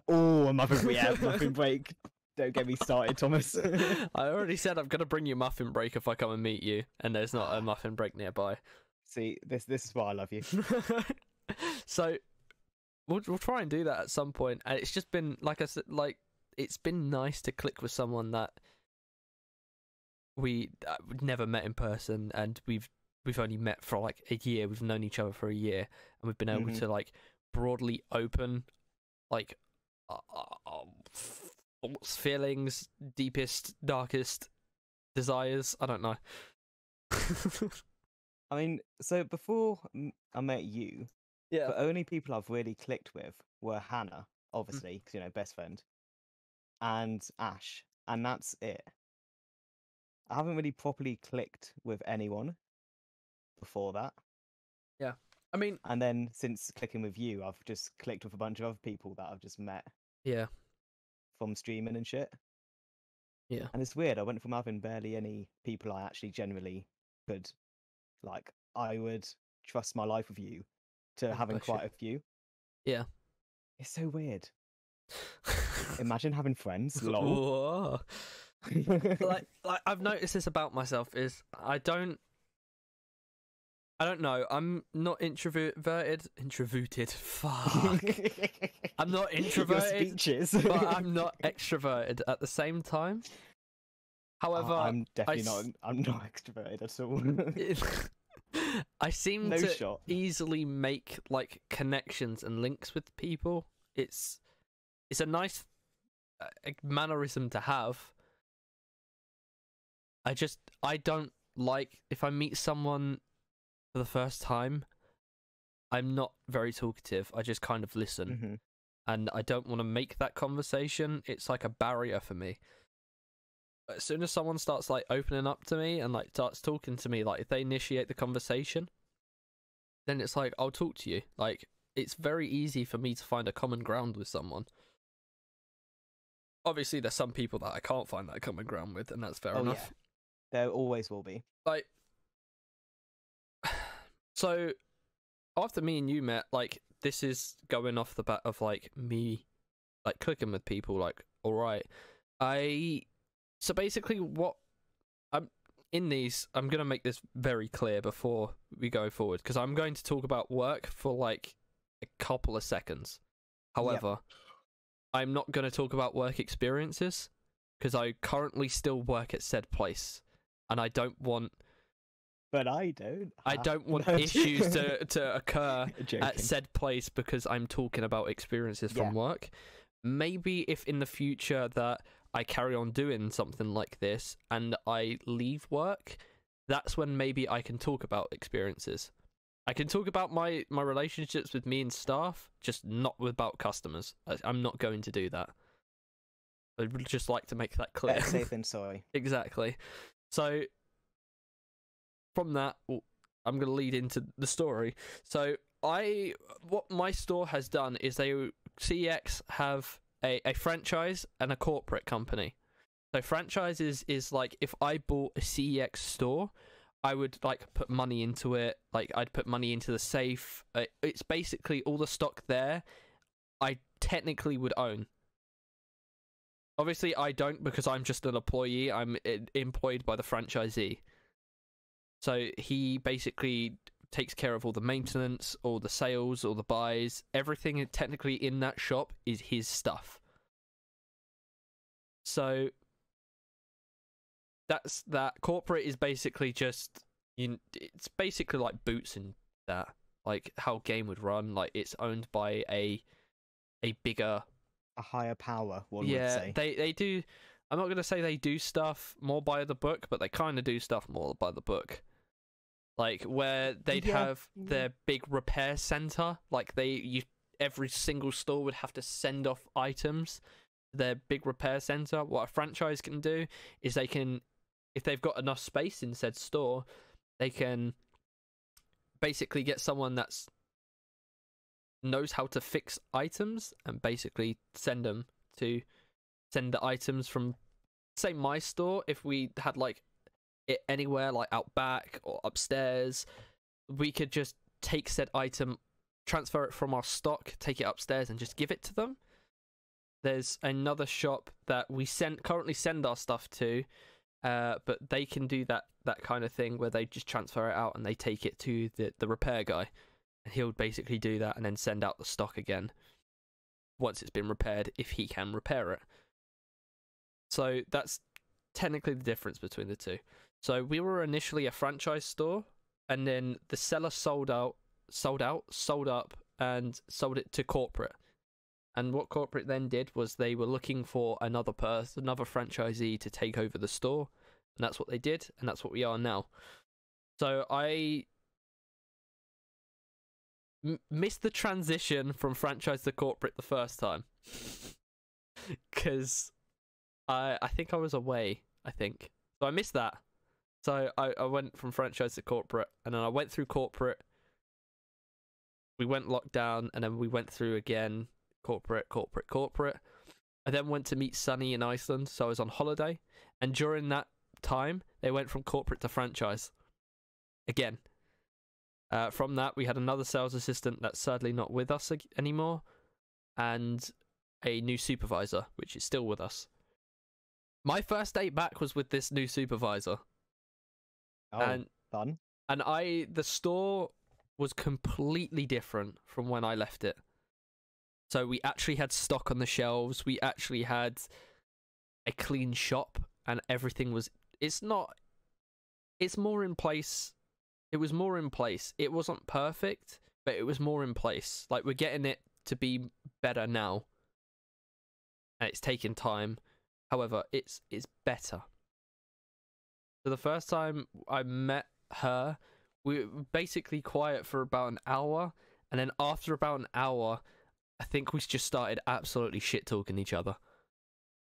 Oh, a muffin break. Don't get me started, Thomas. I already said I'm going to bring you muffin break if I come and meet you, and there's not a muffin break nearby. See, this is why I love you. So, we'll try and do that at some point, and it's just been, like I said, like, it's been nice to click with someone that we never met in person, and we've we've only met for like a year. We've known each other for a year, and we've been able to like broadly open like thoughts, feelings, deepest, darkest desires. I don't know. I mean, so before I met you, Yeah. the only people I've really clicked with were Hannah, obviously, because, you know, best friend, and Ash, and that's it. I haven't really properly clicked with anyone before that. Yeah. I mean, And then since clicking with you, I've just clicked with a bunch of other people that I've just met yeah. from streaming and shit. Yeah. And it's weird. I went from having barely any people I actually generally could, like, I would trust my life with you, to Oh, having bless you. quite a few. Yeah. It's so weird. Imagine having friends. Lol. Whoa. like I've noticed this about myself is I don't know. I'm not introverted. Fuck. I'm not Your introverted, speeches. but I'm not extroverted at the same time. However, I'm definitely not. I'm not extroverted at all. I seem No to shot. easily make like connections and links with people. It's a nice mannerism to have. I don't like if I meet someone for the first time, I'm not very talkative. I just kind of listen. And I don't want to make that conversation. It's like a barrier for me. As soon as someone starts like opening up to me and like starts talking to me, like if they initiate the conversation, then it's like, I'll talk to you. Like, it's very easy for me to find a common ground with someone. Obviously, there's some people that I can't find that common ground with, and that's fair enough. Yeah. There always will be. Like, so after me and you met, like, this is going off the bat of like me like clicking with people, like, all right. So basically what I'm in these, I'm going to make this very clear before we go forward, because I'm going to talk about work for like a couple of seconds. However, I'm not going to talk about work experiences, because I currently still work at said place, and I don't want I don't want issues to occur Joking. at said place because I'm talking about experiences from work. Maybe if in the future that I carry on doing something like this and I leave work, that's when maybe I can talk about experiences. I can talk about my relationships with me and staff, just not about customers. I'm not going to do that. I'd just like to make that clear. Better safe than sorry. Exactly. So from that, I'm going to lead into the story. So what my store has done is CEX have a franchise and a corporate company. So franchises is like if I bought a CEX store, I would like put money into it. Like I'd put money into the safe. It's basically all the stock there I technically would own. Obviously I don't, because I'm just an employee. I'm employed by the franchisee. So he basically takes care of all the maintenance, all the sales, all the buys. Everything technically in that shop is his stuff. So that's that. Corporate is basically just, it's basically like Boots and that, like how Game would run. Like it's owned by a bigger, a higher power, one would say. They do. I'm not gonna say they do stuff more by the book, but they kind of do stuff more by the book. Like where they'd have their big repair center, like every single store would have to send off items to their big repair center. What a franchise can do is they can, if they've got enough space in said store, they can basically get someone that's knows how to fix items and basically send the items from, say, my store. If we had like it anywhere like out back or upstairs, we could just take said item, transfer it from our stock, take it upstairs and just give it to them. There's another shop that we currently send our stuff to, but they can do that kind of thing where they just transfer it out and they take it to the repair guy, and he'll basically do that and then send out the stock again once it's been repaired, if he can repair it. So that's technically the difference between the two. So we were initially a franchise store, and then the seller sold up, and sold it to corporate. And what corporate then did was they were looking for another franchisee to take over the store, and that's what they did, and that's what we are now. So I missed the transition from franchise to corporate the first time, because I think I was away. I think so. I missed that. So I went from franchise to corporate, and then I went through corporate. We went lockdown, and then we went through again. Corporate. I then went to meet Sunny in Iceland, so I was on holiday, and during that time, they went from corporate to franchise. Again. From that, we had another sales assistant that's sadly not with us anymore, and a new supervisor, which is still with us. My first day back was with this new supervisor. Oh, and fun. And the store was completely different from when I left it. So we actually had stock on the shelves. We actually had a clean shop, and everything was. It's more in place. It was more in place. It wasn't perfect, but it was more in place. Like, we're getting it to be better now, and it's taking time. However, it's better. So the first time I met her, we were basically quiet for about an hour, and then after about an hour, I think we just started absolutely shit talking each other.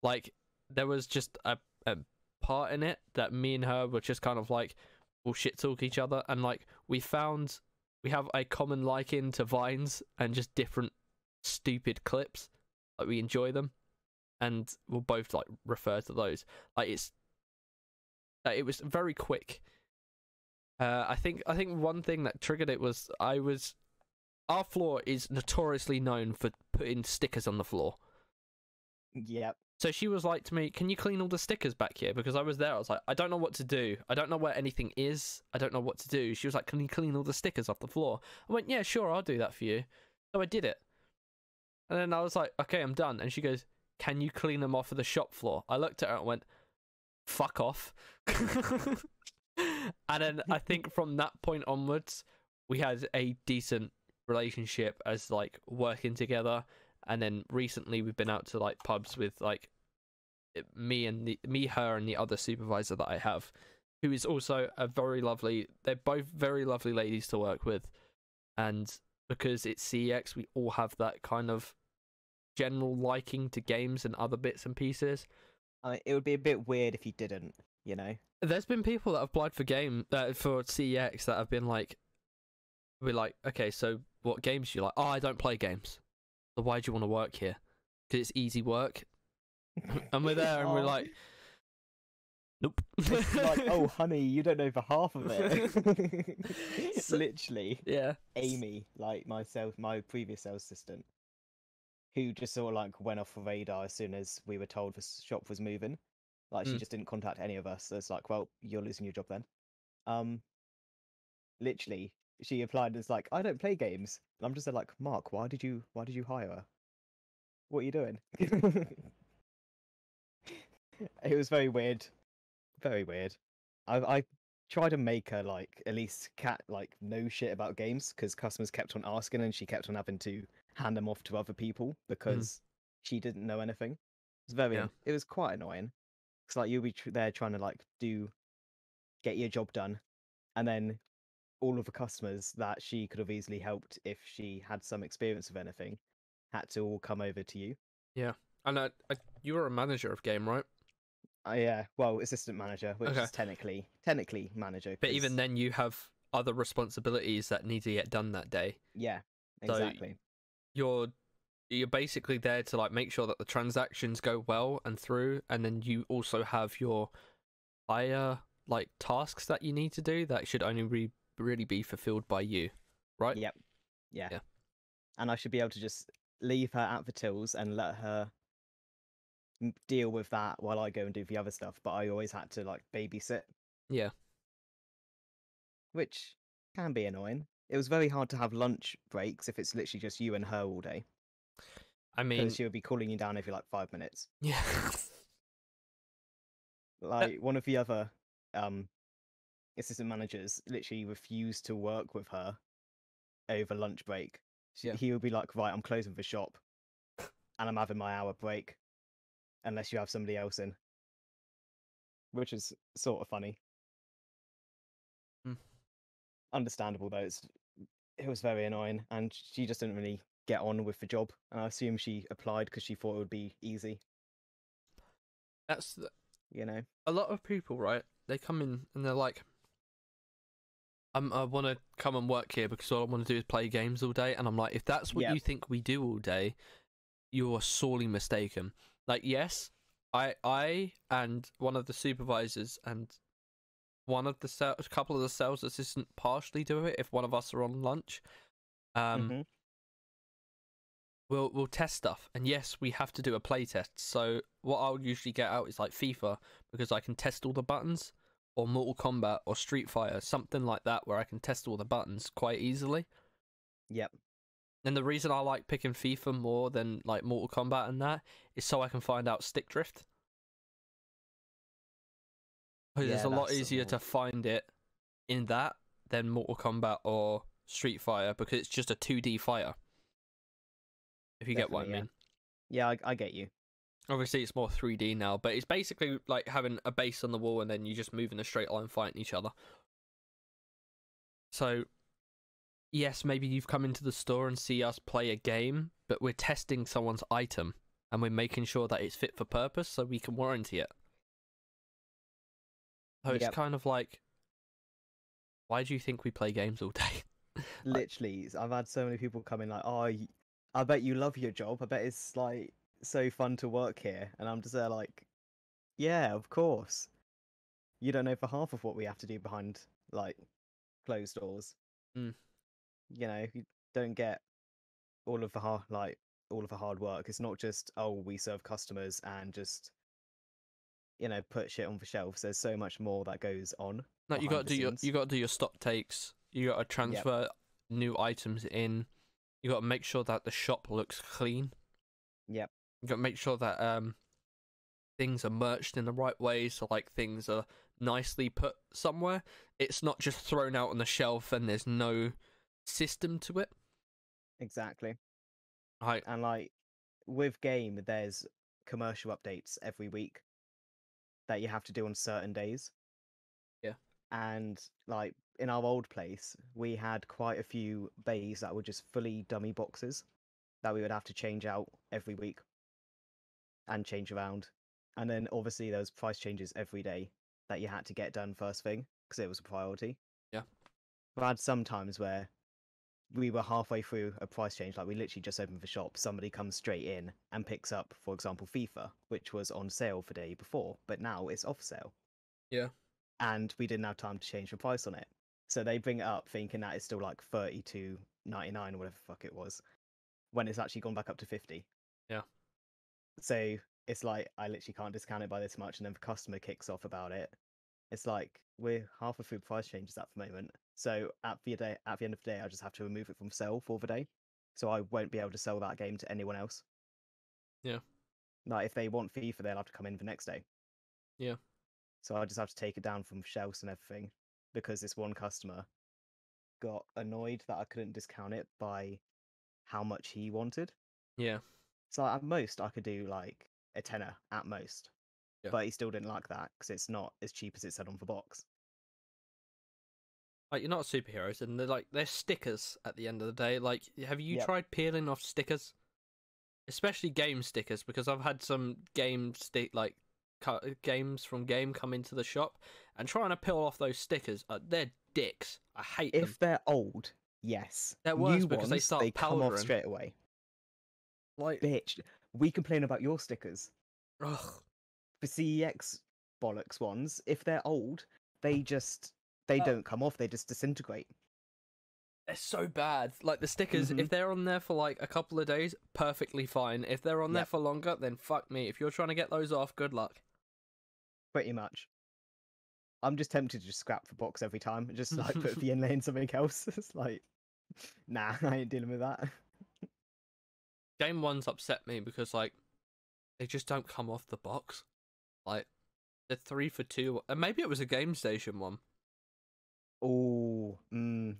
Like, there was just a part in it that me and her were just kind of like, we'll shit talk each other, and like we have a common liking to Vines and just different stupid clips. Like, we enjoy them, and we'll both like refer to those. Like, it was very quick. I think one thing that triggered it was our floor is notoriously known for putting stickers on the floor. Yep. So she was like to me, "Can you clean all the stickers back here?" Because I was there. I was like, "I don't know what to do. I don't know where anything is. I don't know what to do." She was like, "Can you clean all the stickers off the floor?" I went, "Yeah, sure, I'll do that for you." So I did it. And then I was like, "Okay, I'm done." And she goes, "Can you clean them off of the shop floor?" I looked at her and went, "Fuck off." And then I think from that point onwards, we had a decent relationship as like working together. And then recently we've been out to like pubs with like her and the other supervisor that I have, who is also they're both very lovely ladies to work with. And because it's CEX, we all have that kind of general liking to games and other bits and pieces. It would be a bit weird if you didn't, you know? There's been people that have applied for for CEX that have been like, we're like, okay, so what games do you like? Oh, I don't play games. So why do you want to work here? Because it's easy work. And we're there, and we're like, nope. It's like, oh, honey, you don't know for half of it. It's literally, yeah. Amy, like my previous sales assistant, who just sort of like went off the radar as soon as we were told the shop was moving. Like, she just didn't contact any of us. So it's like, well, you're losing your job then. Literally, she applied and it's like, I don't play games. And I'm just like, Mark, why did you hire her? What are you doing? It was very weird. Very weird. I tried to make her like at least know shit about games, because customers kept on asking and she kept on having to hand them off to other people because she didn't know anything. It was quite annoying. It's like you'll be there trying to like get your job done, and then all of the customers that she could have easily helped if she had some experience of anything had to all come over to you. Yeah. And you were a manager of game, right? Yeah, well, assistant manager, which is technically manager. But even then, you have other responsibilities that need to get done that day. Yeah, exactly. So you're basically there to like make sure that the transactions go well and through, and then you also have your higher like tasks that you need to do that should only really be fulfilled by you, right? Yep. Yeah. And I should be able to just leave her at the tills and let her deal with that while I go and do the other stuff, but I always had to like babysit. Yeah. Which can be annoying. It was very hard to have lunch breaks if it's literally just you and her all day. I mean, because she would be calling you down every like 5 minutes. Yeah. Like one of the other assistant managers literally refuse to work with her over lunch break. Yeah. He would be like, right, I'm closing the shop and I'm having my hour break unless you have somebody else in, which is sort of funny. Hmm. Understandable though. It was very annoying, and she just didn't really get on with the job. And I assume she applied because she thought it would be easy. That's You know. a lot of people, right? They come in and they're like, I want to come and work here because all I want to do is play games all day. And I'm like, if that's what Yep. you think we do all day, you are sorely mistaken. Like, yes, I and one of the supervisors and a couple of the sales assistant partially do it if one of us are on lunch. Mhm. We'll test stuff, and yes, we have to do a play test. So what I'll usually get out is like FIFA because I can test all the buttons, or Mortal Kombat or Street Fighter, something like that, where I can test all the buttons quite easily. Yep. And the reason I like picking FIFA more than like Mortal Kombat and that is so I can find out stick drift. Because it's Yeah, a lot that's easier to find it in that than Mortal Kombat or Street Fighter because it's just a 2D fighter. If you get what I definitely, mean. yeah. I get you. Obviously, it's more 3D now, but it's basically like having a base on the wall and then you just move in a straight line fighting each other. So, yes, maybe you've come into the store and see us play a game, but we're testing someone's item and we're making sure that it's fit for purpose so we can warranty it. So it's Yep. kind of like, why do you think we play games all day? Literally, I've had so many people come in like, oh, I bet you love your job. I bet it's like so fun to work here. And I'm just there like, yeah, of course. You don't know for half of what we have to do behind like closed doors. Mm. You know, you don't get all of the hard work. It's not just, oh, we serve customers and just put shit on the shelves. There's so much more that goes on Like you behind got the to do scenes. you got to do your stock takes. You got to transfer new items in. You got to make sure that the shop looks clean. Yep. You got to make sure that things are merged in the right way, so like things are nicely put somewhere. It's not just thrown out on the shelf and there's no system to it. Exactly. Right. And like with game, there's commercial updates every week that you have to do on certain days. Yeah. And like in our old place, we had quite a few bays that were just fully dummy boxes that we would have to change out every week and change around. And then obviously there was price changes every day that you had to get done first thing because it was a priority. Yeah. But I had some times where we were halfway through a price change, like we literally just opened the shop, somebody comes straight in and picks up, for example, FIFA, which was on sale for the day before, but now it's off sale. Yeah. And we didn't have time to change the price on it. So they bring it up thinking that it's still like 32.99 or whatever the fuck it was, when it's actually gone back up to 50. Yeah. So it's like I literally can't discount it by this much, and then the customer kicks off about it. It's like we're half a through price changes at the moment. So at the end of the day, I just have to remove it from sale for the day. So I won't be able to sell that game to anyone else. Yeah. Like if they want FIFA, they'll have to come in the next day. Yeah. So I just have to take it down from shelves and everything because this one customer got annoyed that I couldn't discount it by how much he wanted. Yeah. So at most I could do like a tenner at most. Yeah. But he still didn't like that because it's not as cheap as it said on the box. Like you're not superheroes, and they're stickers at the end of the day. Like, have you Yep. tried peeling off stickers? Especially game stickers, because I've had some games from game come into the shop, and trying to peel off those stickers, they're dicks. I hate them. If they're old, yes. They're worse New because ones, they start come off powdering. straight away. Like, Bitch, we complain about your stickers. ugh. The CEX bollocks ones, if they're old, they don't come off, they just disintegrate. They're so bad. Like the stickers, if they're on there for like a couple of days, perfectly fine. If they're on there for longer, then fuck me. If you're trying to get those off, good luck. Pretty much. I'm just tempted to just scrap the box every time and just like put the inlay in something else. It's like, nah, I ain't dealing with that. Game ones upset me because like they just don't come off the box. Like they're 3 for 2, and maybe it was a Game Station one. Oh,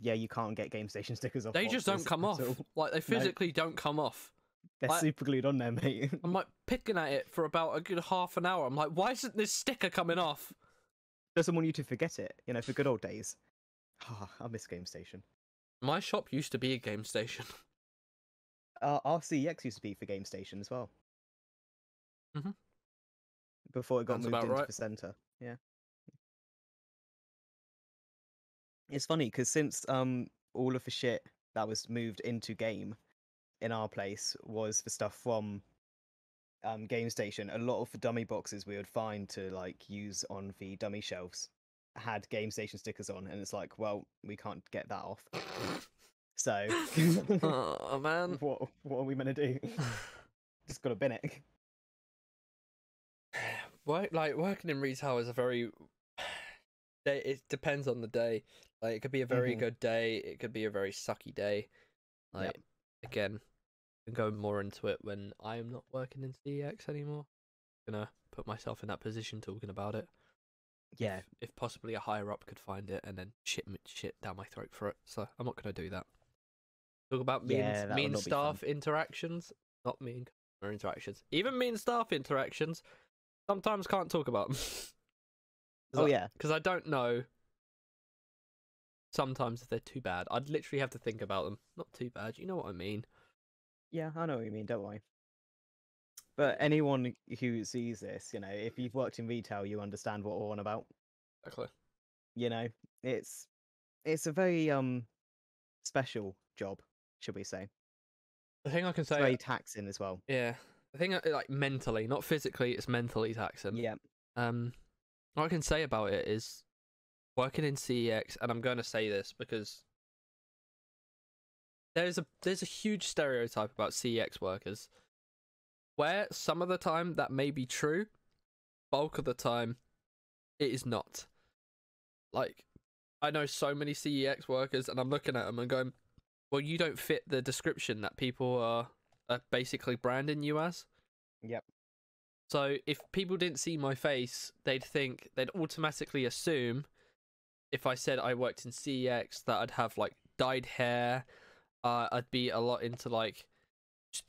yeah, you can't get game station stickers off They just don't boxes come at all. off. Like they No, physically don't come off. they're Like super glued on there, mate. I'm like picking at it for about a good half an hour. I'm like, why isn't this sticker coming off? Doesn't want you to forget it, for good old days. Ah, I miss Game Station. My shop used to be a game station. RCX used to be for Game Station as well. Mhm. Before it got Sounds moved about into right. the centre. Yeah. It's funny because since all of the shit that was moved into game in our place was the stuff from Game Station, a lot of the dummy boxes we would find to like use on the dummy shelves had Game Station stickers on, and it's like, well, we can't get that off. So Oh man. what are we meant to do? Just gotta bin it. Working in retail is a very it depends on the day. Like it could be a very Mhm. good day, it could be a very sucky day. Yep. Like again, I can go more into it when I am not working in CEX anymore. I'm gonna put myself in that position talking about it. Yeah. If possibly a higher up could find it and then shit down my throat for it. So I'm not gonna do that. Talk about Yeah, that me would and not be fun. staff interactions, not me and customer interactions. Even me and staff interactions, sometimes can't talk about them. Oh yeah. Because I don't know. Sometimes if they're too bad, I'd literally have to think about them. Not too bad, you know what I mean. Yeah, I know what you mean, don't worry. But anyone who sees this, if you've worked in retail, you understand what we're on about. Exactly. You know, it's it's a very special job, should we say? The thing I can It's say, very taxing as well. yeah, the thing like mentally, not physically, it's mentally taxing. Yeah. What I can say about it is working in CEX, and I'm going to say this because there's a huge stereotype about CEX workers, where some of the time that may be true, bulk of the time it is not. Like, I know so many CEX workers, and I'm looking at them and going, well, you don't fit the description that people are basically branding you as. Yep. So if people didn't see my face, they'd automatically assume if I said I worked in CEX that I'd have like dyed hair, I'd be a lot into like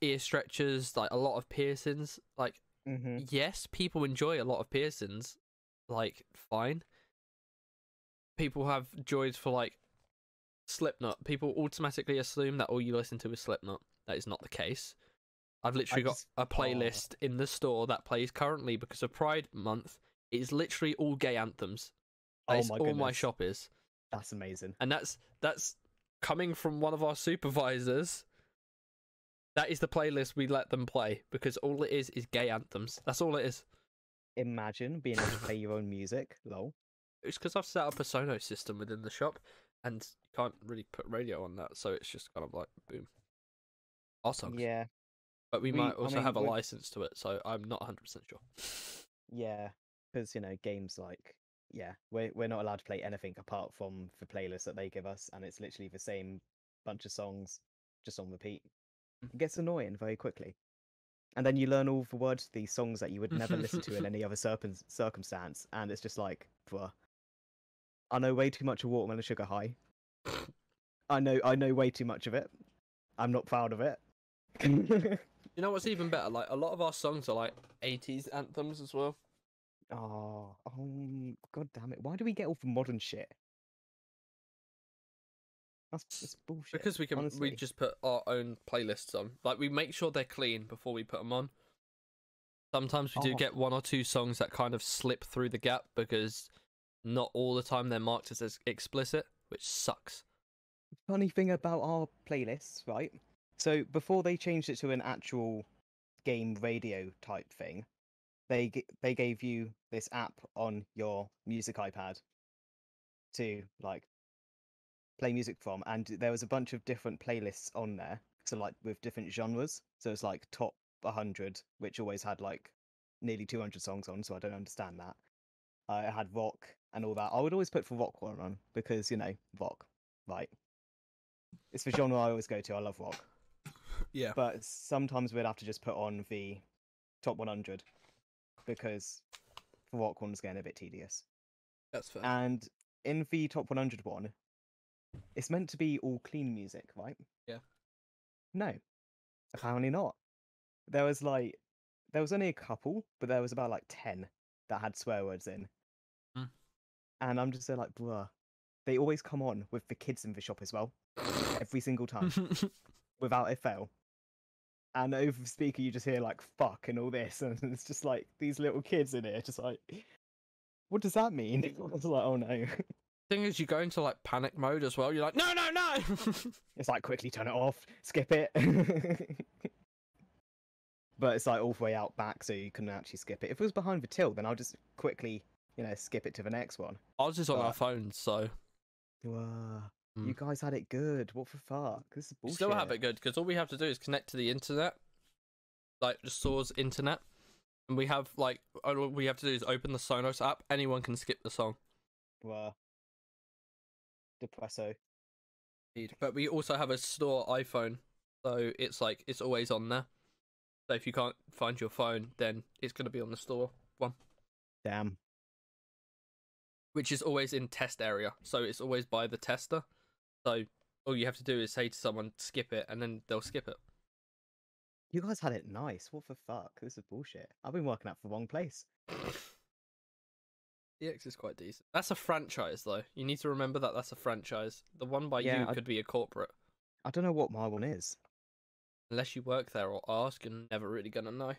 ear stretchers, like a lot of piercings. Like, Mhm. yes, people enjoy a lot of piercings, like fine. People have joys for like Slipknot. People automatically assume that all you listen to is Slipknot. That is not the case. I've I literally got just a oh, playlist in the store that plays currently because of Pride Month. It is literally all gay anthems. That oh is my all my goodness. shop is, That's amazing. and that's coming from one of our supervisors. That is the playlist we let them play because all it is gay anthems. That's all it is. Imagine being able to play your own music. Lol. It's because I've set up a Sonos system within the shop, and you can't really put radio on that, so it's just kind of like boom, our songs. Yeah. But we might I also mean, have a license to it, so I'm not 100% sure. yeah, because games like we're not allowed to play anything apart from the playlist that they give us, and it's literally the same bunch of songs just on repeat. It gets annoying very quickly, and then you learn all the words to these songs that you would never listen to in any other circumstance, and it's just like, bruh, I know way too much of Watermelon Sugar High. I know way too much of it. I'm not proud of it. You know what's even better? Like a lot of our songs are like 80s anthems as well. God damn it! Why do we get all the modern shit? That's bullshit. Because we Honestly. just put our own playlists on. Like we make sure they're clean before we put them on. Sometimes we do Oh, get one or two songs that kind of slip through the gap because not all the time they're marked as explicit, which sucks. funny thing about our playlists, right? So before they changed it to an actual game radio type thing, they gave you this app on your music iPad to like play music from, and there was a bunch of different playlists on there. So like with different genres. So it's like top 100, which always had like nearly 200 songs on. So I don't understand that. I had rock and all that. I would always put the rock one on because rock, right? It's the genre I always go to. I love rock. Yeah, But sometimes we'd have to just put on the top 100 because the rock one's getting a bit tedious. that's fair. And in the top 100 one, it's meant to be all clean music, right? Yeah. No, apparently not. There was only a couple, but there was about like 10 that had swear words in. Mm. And I'm just there like, bruh. They always come on with the kids in the shop as well. Every single time. Without a fail. And over the speaker you just hear like fuck and all this, and it's just like these little kids in here just like, what does that mean? I was like, oh no. Thing is, you go into like panic mode as well. You're like, no, no, no. It's like quickly turn it off, skip it. But it's like all the way out back, so you couldn't actually skip it. If it was behind the till, then I'll just quickly, skip it to the next one. Ours is on our But- phones, so You guys had it good. What the fuck? This is we bullshit. still have it good because all we have to do is connect to the internet, like the store's internet, and we have like all we have to do is open the Sonos app. Anyone can skip the song. Wow. Depresso. But we also have a store iPhone, so it's like it's always on there. So if you can't find your phone, then it's going to be on the store one, Damn. which is always in test area. So it's always by the tester. So all you have to do is say to someone, skip it, and then they'll skip it. You guys had it nice. What the fuck? This is bullshit. I've been working at the wrong place. DX is quite decent. That's a franchise, though. You need to remember that that's a franchise. The one by Yeah, you could be a corporate. I don't know what my one is. Unless you work there or ask, you're never really going to know.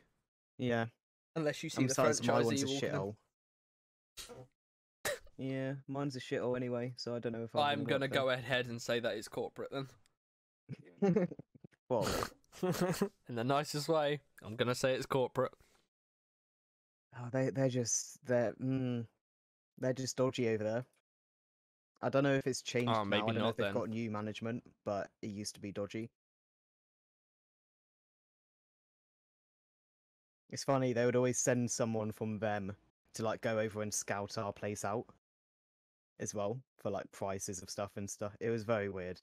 Yeah. Unless you see I'm the sorry, my franchisee one's a walking in. shithole. Yeah, mine's a shithole anyway, so I don't know if I'm going to go ahead and say that it's corporate then. Well, In the nicest way, I'm going to say it's corporate. oh, they're just dodgy over there. I don't know if it's changed now. maybe I don't know not if they've then. got new management, but it used to be dodgy. It's funny, they would always send someone from them to like go over and scout our place out as well for like prices of stuff and stuff. It was very weird.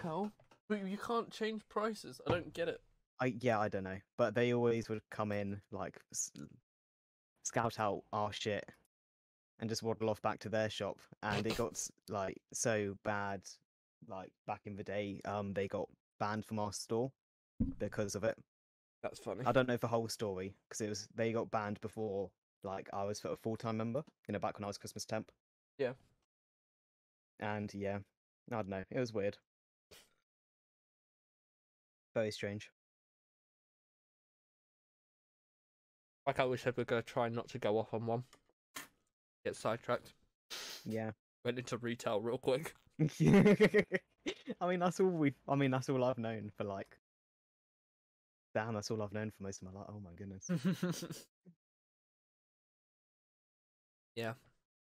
Hell? But you can't change prices. I don't get it. I don't know, but they always would come in like scout out our shit and just waddle off back to their shop, and it got like so bad like back in the day they got banned from our store because of it. That's funny. I don't know the whole story because they got banned before like I was a full-time member, back when I was Christmas temp. Yeah. And yeah, I don't know, it was weird. Very strange. Like I wish I were going to try not to go off on one. Get sidetracked. Yeah. Went into retail real quick. I mean that's all I've known for like damn, that's all I've known for most of my life. Oh my goodness. Yeah.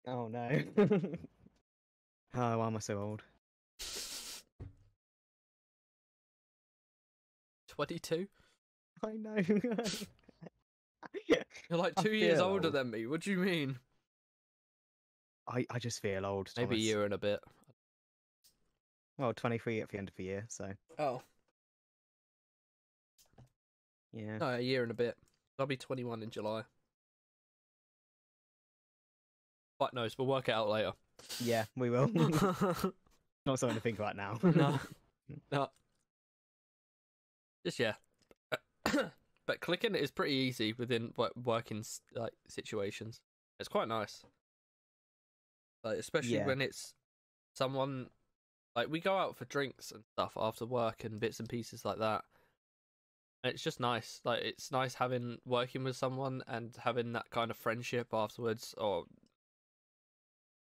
Oh no. Oh, why am I so old? 22? I know. You're like I 2 years feel older old. than me. What do you mean? I just feel old. Maybe a Thomas. year and a bit. Well, 23 at the end of the year, so Oh. yeah. No, a year and a bit. I'll be 21 in July. Fuck knows, we'll work it out later. Yeah, we will. Not something to think about now. No. No. Just yeah. But clicking is pretty easy within working like situations. It's quite nice. Like especially Yeah. when it's someone like we go out for drinks and stuff after work and bits and pieces like that. And it's just nice. Like it's nice working with someone and having that kind of friendship afterwards, or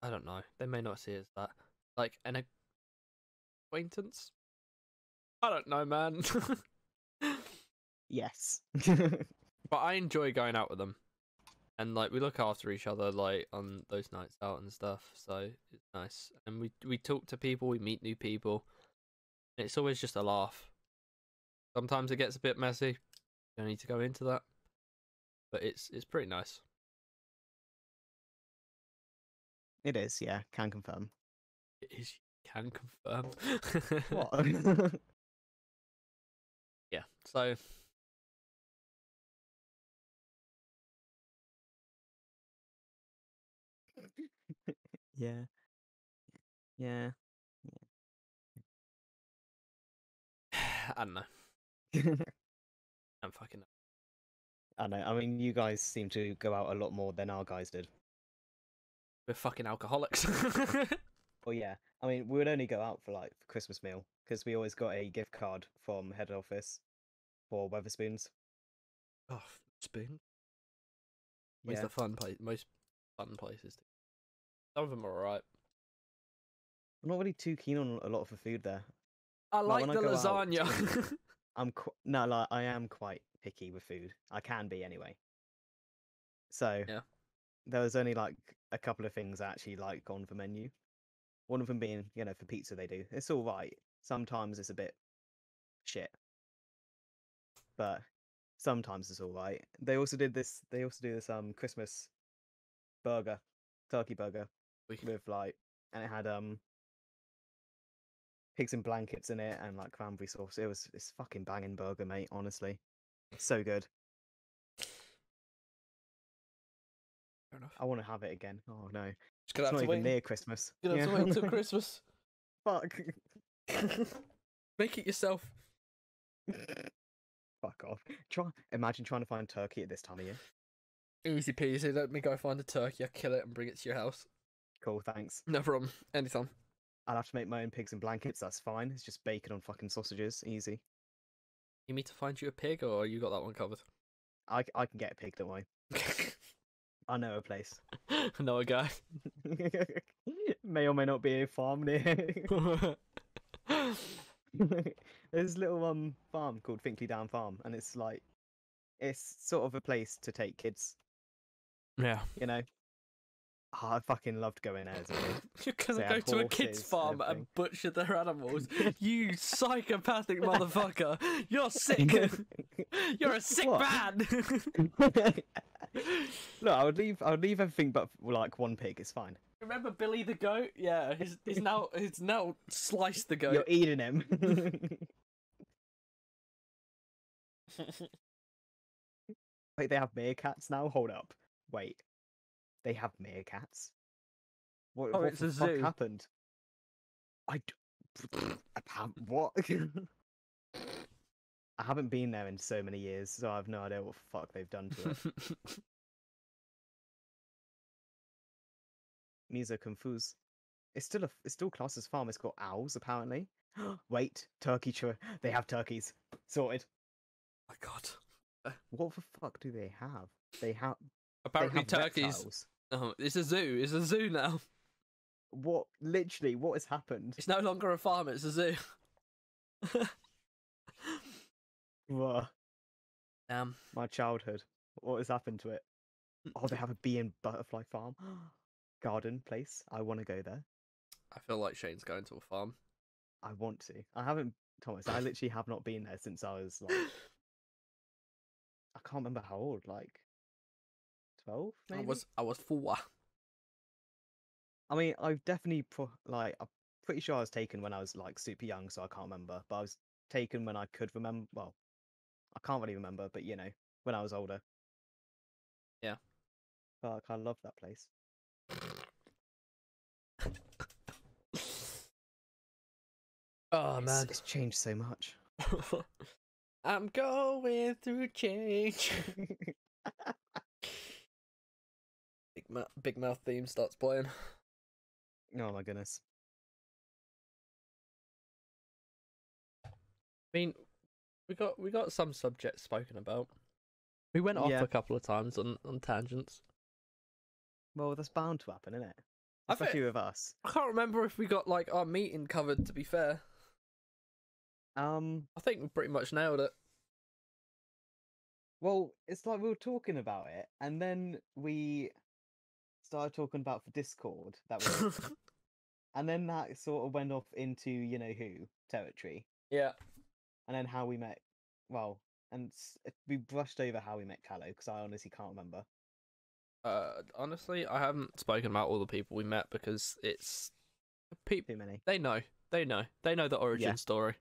I don't know. They may not see it as that. Like an acquaintance. I don't know, man. Yes. But I enjoy going out with them, and like we look after each other like on those nights out and stuff. So it's nice, and we talk to people, we meet new people. And it's always just a laugh. Sometimes it gets a bit messy. Don't need to go into that, but it's pretty nice. It is, yeah, can confirm. It is. Can confirm. What? Yeah. So. Yeah. Yeah. I don't know. I'm fucking. I know. I mean, you guys seem to go out a lot more than our guys did. We're fucking alcoholics. Well, yeah. I mean, we would only go out for like for Christmas meal because we always got a gift card from head office for Weatherspoons. Oh, spoon. Where's Yeah. the fun place? Most fun places. Some of them are alright. I'm not really too keen on a lot of the food there. I Like like when I the go out, you know, lasagna. no, like I am quite picky with food. I can be anyway. So Yeah. there was only like a couple of things I actually like on the menu. One of them being, you know, for pizza they do. It's all right. Sometimes it's a bit shit, but sometimes it's all right. They also did this. They also do this Christmas burger, turkey burger with like, and it had pigs in blankets in it and like cranberry sauce. It's fucking banging burger, mate. Honestly, so good. Fair enough. I want to have it again. Oh no, Just gonna it's have not to even wait. near Christmas. Gonna have to wait until Christmas. Fuck. Make it yourself. Fuck off. Imagine trying to find turkey at this time of year. Easy peasy. Let me go find a turkey. I kill it and bring it to your house. Cool, thanks. No problem. Anytime. I'll have to make my own pigs in blankets. That's fine. It's just bacon on fucking sausages. Easy. You need to find you a pig, or you got that one covered? I can get a pig, don't worry. I know a place. I know a guy. May or may not be a farm near. There's a little farm called Finkley Down Farm, and it's like it's sort of a place to take kids. Yeah. You know. Oh, I fucking loved going there as a kid. You're gonna They go had to a kid's horses farm and and butcher their animals. You psychopathic motherfucker. You're sick. everything. You're a sick What? man. Look, I would leave everything but like one pig. It's fine. Remember Billy the goat? Yeah, he's now sliced the goat. You're eating him. Wait, they have meerkats now? Hold up. Wait. They have meerkats? What, Oh, what it's the a fuck zoo. happened? What? I haven't been there in so many years, so I have no idea what the fuck they've done to it. Miso confused. It's still classed as farm. It's got owls apparently. Wait, they have turkeys. Sorted. Oh my god. What the fuck do they have? They have Apparently they have turkeys. reptiles. Oh, it's a zoo. It's a zoo now. What literally? What has happened? It's no longer a farm. It's a zoo. Bruh, Damn. my childhood. What has happened to it? Oh, they have a bee and butterfly farm. Garden place. I want to go there. I feel like Shane's going to a farm. I want to. I haven't, Thomas. I literally have not been there since I was like, I can't remember how old. Like 12, maybe. I was 4. I mean, I've definitely I'm pretty sure I was taken when I was like super young, so I can't remember. But I was taken when I could remember. Well, I can't really remember, but you know, when I was older. Yeah. Fuck, I love that place. Oh man, It's changed so much. I'm going through change. Big Mouth theme starts playing. Oh my goodness. I mean, we got some subjects spoken about. We went off Yeah. a couple of times on tangents. Well, that's bound to happen, isn't it? I think- Especially with us. I can't remember if we got like our meeting covered. To be fair, I think we pretty much nailed it. Well, it's like we were talking about it, and then we started talking about for Discord that was, and then that sort of went off into you know who territory, Yeah. and then how we met. Well, and we brushed over how we met Callow because I honestly can't remember. Honestly, I haven't spoken about all the people we met because it's people. Too many. They know the origin Yeah. story.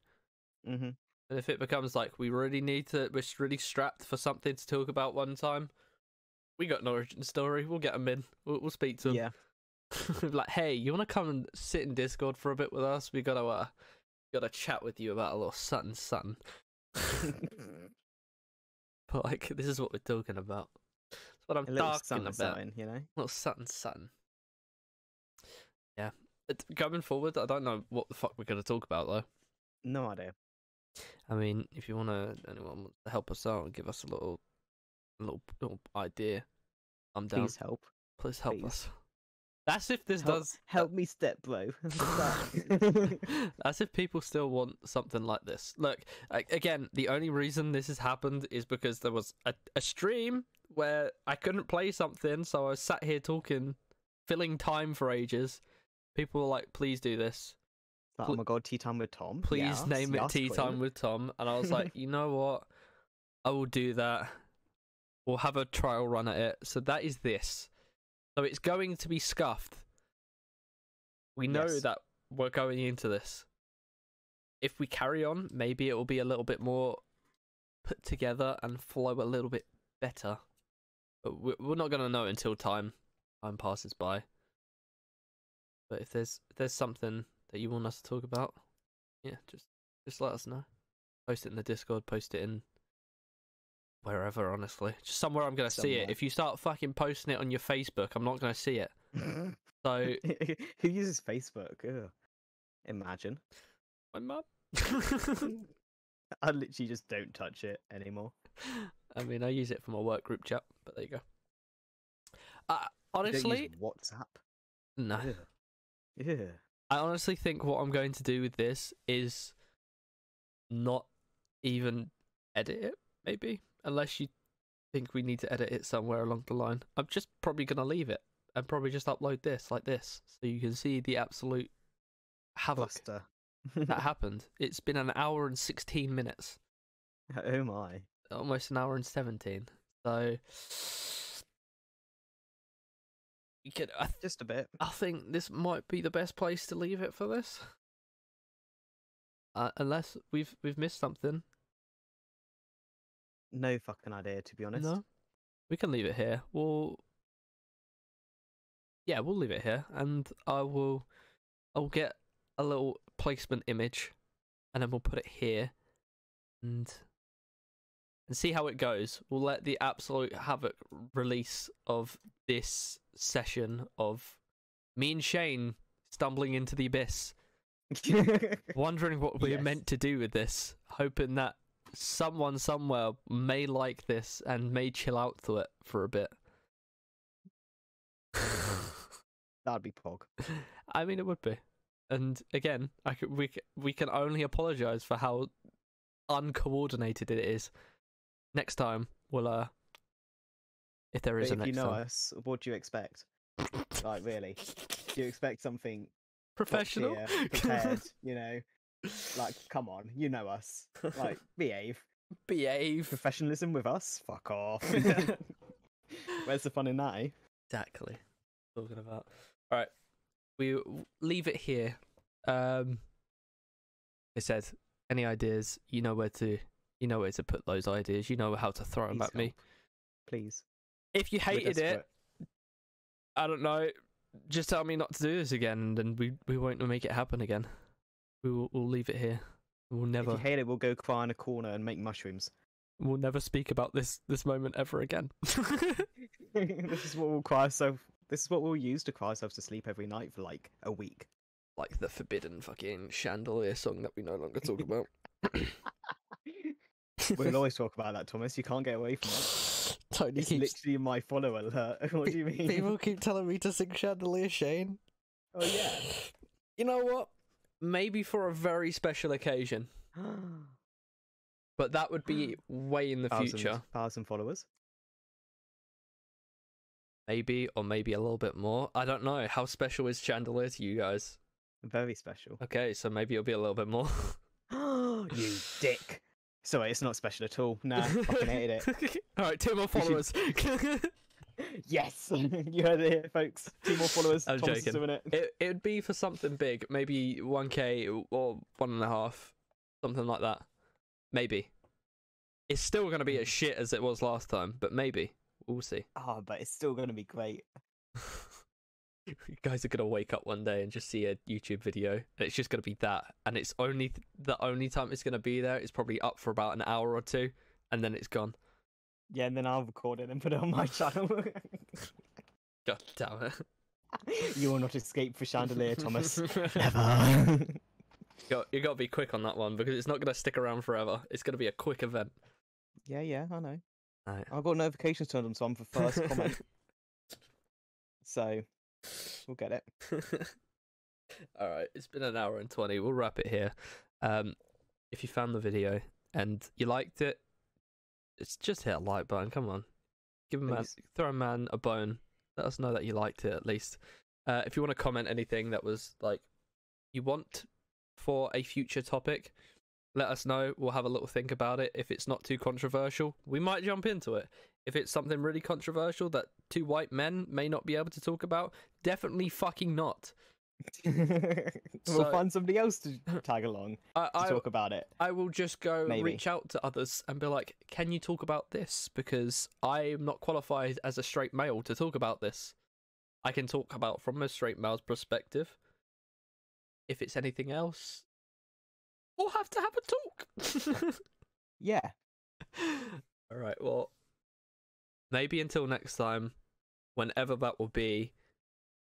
Mm-hmm. And if it becomes like we're really strapped for something to talk about one time, we got an origin story. We'll get them in. We'll speak to them. Yeah. Like, hey, you want to come and sit in Discord for a bit with us? We gotta chat with you about a little something. But like, this is what we're talking about. That's what I'm A little talking something, about. something, you know. A little something. Yeah. Going forward, I don't know what the fuck we're gonna talk about though. No idea. I mean, if you anyone wants to help us out and give us a little idea, I'm down. Please help. Please help Please. us. That's if this Help, does. help me, step bro. That's if people still want something like this. Look, again, the only reason this has happened is because there was a stream where I couldn't play something, so I was sat here talking, filling time for ages. People were like, "Please do this. Like, oh my god, tea time with Tom. Please Yes, name it yes, Tea Time queen. with Tom." And I was like, you know what? I will do that. We'll have a trial run at it. So that is this. So it's going to be scuffed. We know Yes. that we're going into this. If we carry on, maybe it will be a little bit more put together and flow a little bit better. But we're not going to know until time passes by. But if there's something that you want us to talk about, yeah, just let us know. Post it in the Discord, post it in wherever, honestly. Just somewhere I'm going to see it. Somewhere. If you start fucking posting it on your Facebook, I'm not going to see it. So who uses Facebook? Ugh. Imagine. my mum. I literally just don't touch it anymore. I mean, I use it for my work group chat, but there you go. You don't Honestly, use WhatsApp. no. Ugh. Yeah. I honestly think what I'm going to do with this is not even edit it, maybe, unless you think we need to edit it somewhere along the line. I'm just probably going to leave it and probably just upload this like this so you can see the absolute havoc Cluster. that happened. It's been an hour and 16 minutes. Oh my. Almost an hour and 17. So you could, Just a bit. I think this might be the best place to leave it for this. Unless we've missed something. No fucking idea, to be honest. No, we can leave it here. We'll leave it here, and I'll get a little placement image, and then we'll put it here, and see how it goes. We'll let the absolute havoc release of this session of me and Shane stumbling into the abyss, wondering what we're Yes. meant to do with this, hoping that someone somewhere may like this and may chill out to it for a bit. That'd be pog. I mean, it would be. And again, we can only apologize for how uncoordinated it is. Next time, we'll if there is But a if you next know time. us, what do you expect? Like, really? Do you expect something Professional? top-tier, prepared, you know? Like, come on, you know us. Like, behave. Behave. Professionalism with us? Fuck off. Where's the fun in that, eh? Exactly. Talking about. Alright. We leave it here. I said, any ideas, you know where to put those ideas. You know how to throw them Please at me. help. Please. If you We're hated it, desperate. I don't know. Just tell me not to do this again, and then we won't make it happen again. We'll leave it here. We'll If never you hate it, we'll go cry in a corner and make mushrooms. we'll never speak about this moment ever again. This is what we'll cry ourselves. This is what we'll use to cry ourselves to sleep every night for like a week. Like the forbidden fucking chandelier song that we no longer talk about. We'll always talk about that, Thomas. You can't get away from it. Tony It's keeps literally my follow alert. What do you mean? people keep telling me to sing Chandelier, Shane. Oh yeah. You know what? Maybe for a very special occasion, but that would be way in the future. 1,000 followers. Maybe, or maybe a little bit more. I don't know. How special is Chandelier to you guys? Very special. Okay, so maybe it'll be a little bit more. You dick. Sorry, it's not special at all. Nah, fucking hated it. Alright, 2 more followers. Yes, you heard it here, folks. 2 more followers. I'm Thomas is joking. doing it. It'd be for something big. Maybe 1k or 1.5. Something like that. Maybe. It's still going to be as shit as it was last time, but maybe. We'll see. Oh, but it's still going to be great. You guys are gonna wake up one day and just see a YouTube video, and it's just gonna be that, and it's only the only time it's gonna be there is probably up for about an hour or two, and then it's gone. Yeah, and then I'll record it and put it on my channel. God damn it! You will not escape the chandelier, Thomas. Never. You got to be quick on that one because it's not gonna stick around forever. It's gonna be a quick event. Yeah, I know. Right. I've got notifications turned on, so I'm for first comment. So, we'll get it. All right, it's been an hour and 20. We'll wrap it here. If you found the video and you liked it, it's just hit a like button. Come on, give a man, throw a man a bone. Let us know that you liked it at least. If you want to comment anything that was like you want for a future topic, let us know. We'll have a little think about it. If it's not too controversial, we might jump into it. If it's something really controversial that two white men may not be able to talk about, definitely fucking not. We'll find somebody else to tag along to talk about it. I will just go Maybe. Reach out to others and be like, can you talk about this? Because I'm not qualified as a straight male to talk about this. I can talk about from a straight male's perspective. If it's anything else, we'll have to have a talk. Yeah. All right, well, maybe until next time, whenever that will be,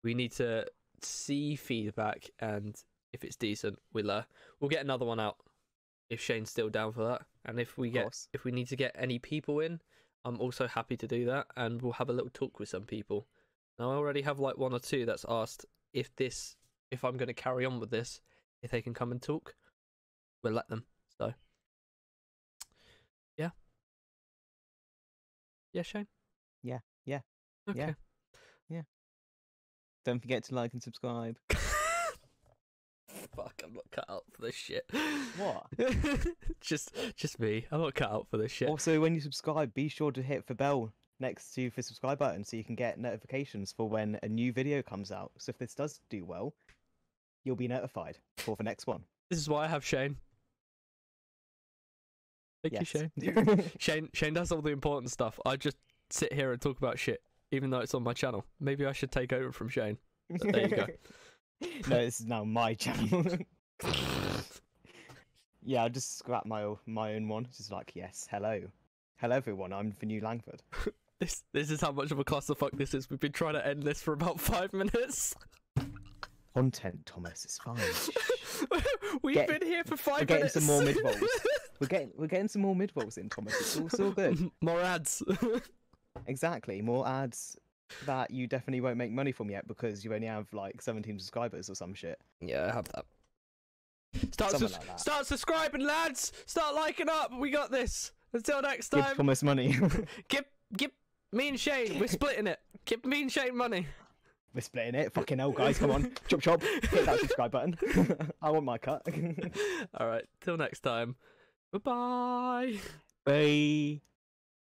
we need to see feedback, and if it's decent, we'll get another one out if Shane's still down for that. And if we need to get any people in, I'm also happy to do that, and we'll have a little talk with some people. Now I already have like one or two that's asked if I'm going to carry on with this, if they can come and talk, we'll let them. So yeah, Shane. Yeah. Okay. Yeah. Don't forget to like and subscribe. Fuck, I'm not cut out for this shit. What? just me. I'm not cut out for this shit. Also, when you subscribe, be sure to hit the bell next to the subscribe button so you can get notifications for when a new video comes out. So if this does do well, you'll be notified for the next one. This is why I have Shane. Thank you, Shane. Shane does all the important stuff. I just sit here and talk about shit, even though it's on my channel. Maybe I should take over from Shane. But there you go. No, this is now my channel. Yeah, I'll just scrap my own one. Just like, yes, hello everyone, I'm the new Langford. This is how much of a clusterfuck this is. We've been trying to end this for about 5 minutes. Content, Thomas, it's fine. We've been here for 5 minutes. We're getting some more mid-rolls. We're getting some more mid-rolls in, Thomas. It's all good. More ads. Exactly, more ads that you definitely won't make money from yet because you only have like 17 subscribers or some shit. Yeah, I have that. Start subscribing, lads. Start liking up. We got this. Until next time. Give Thomas money. Give me and Shane. We're splitting it. Give me and Shane money. We're splitting it. Fucking hell, guys. Come on. Chop. Hit that subscribe button. I want my cut. All right. Till next time. Goodbye. Bye.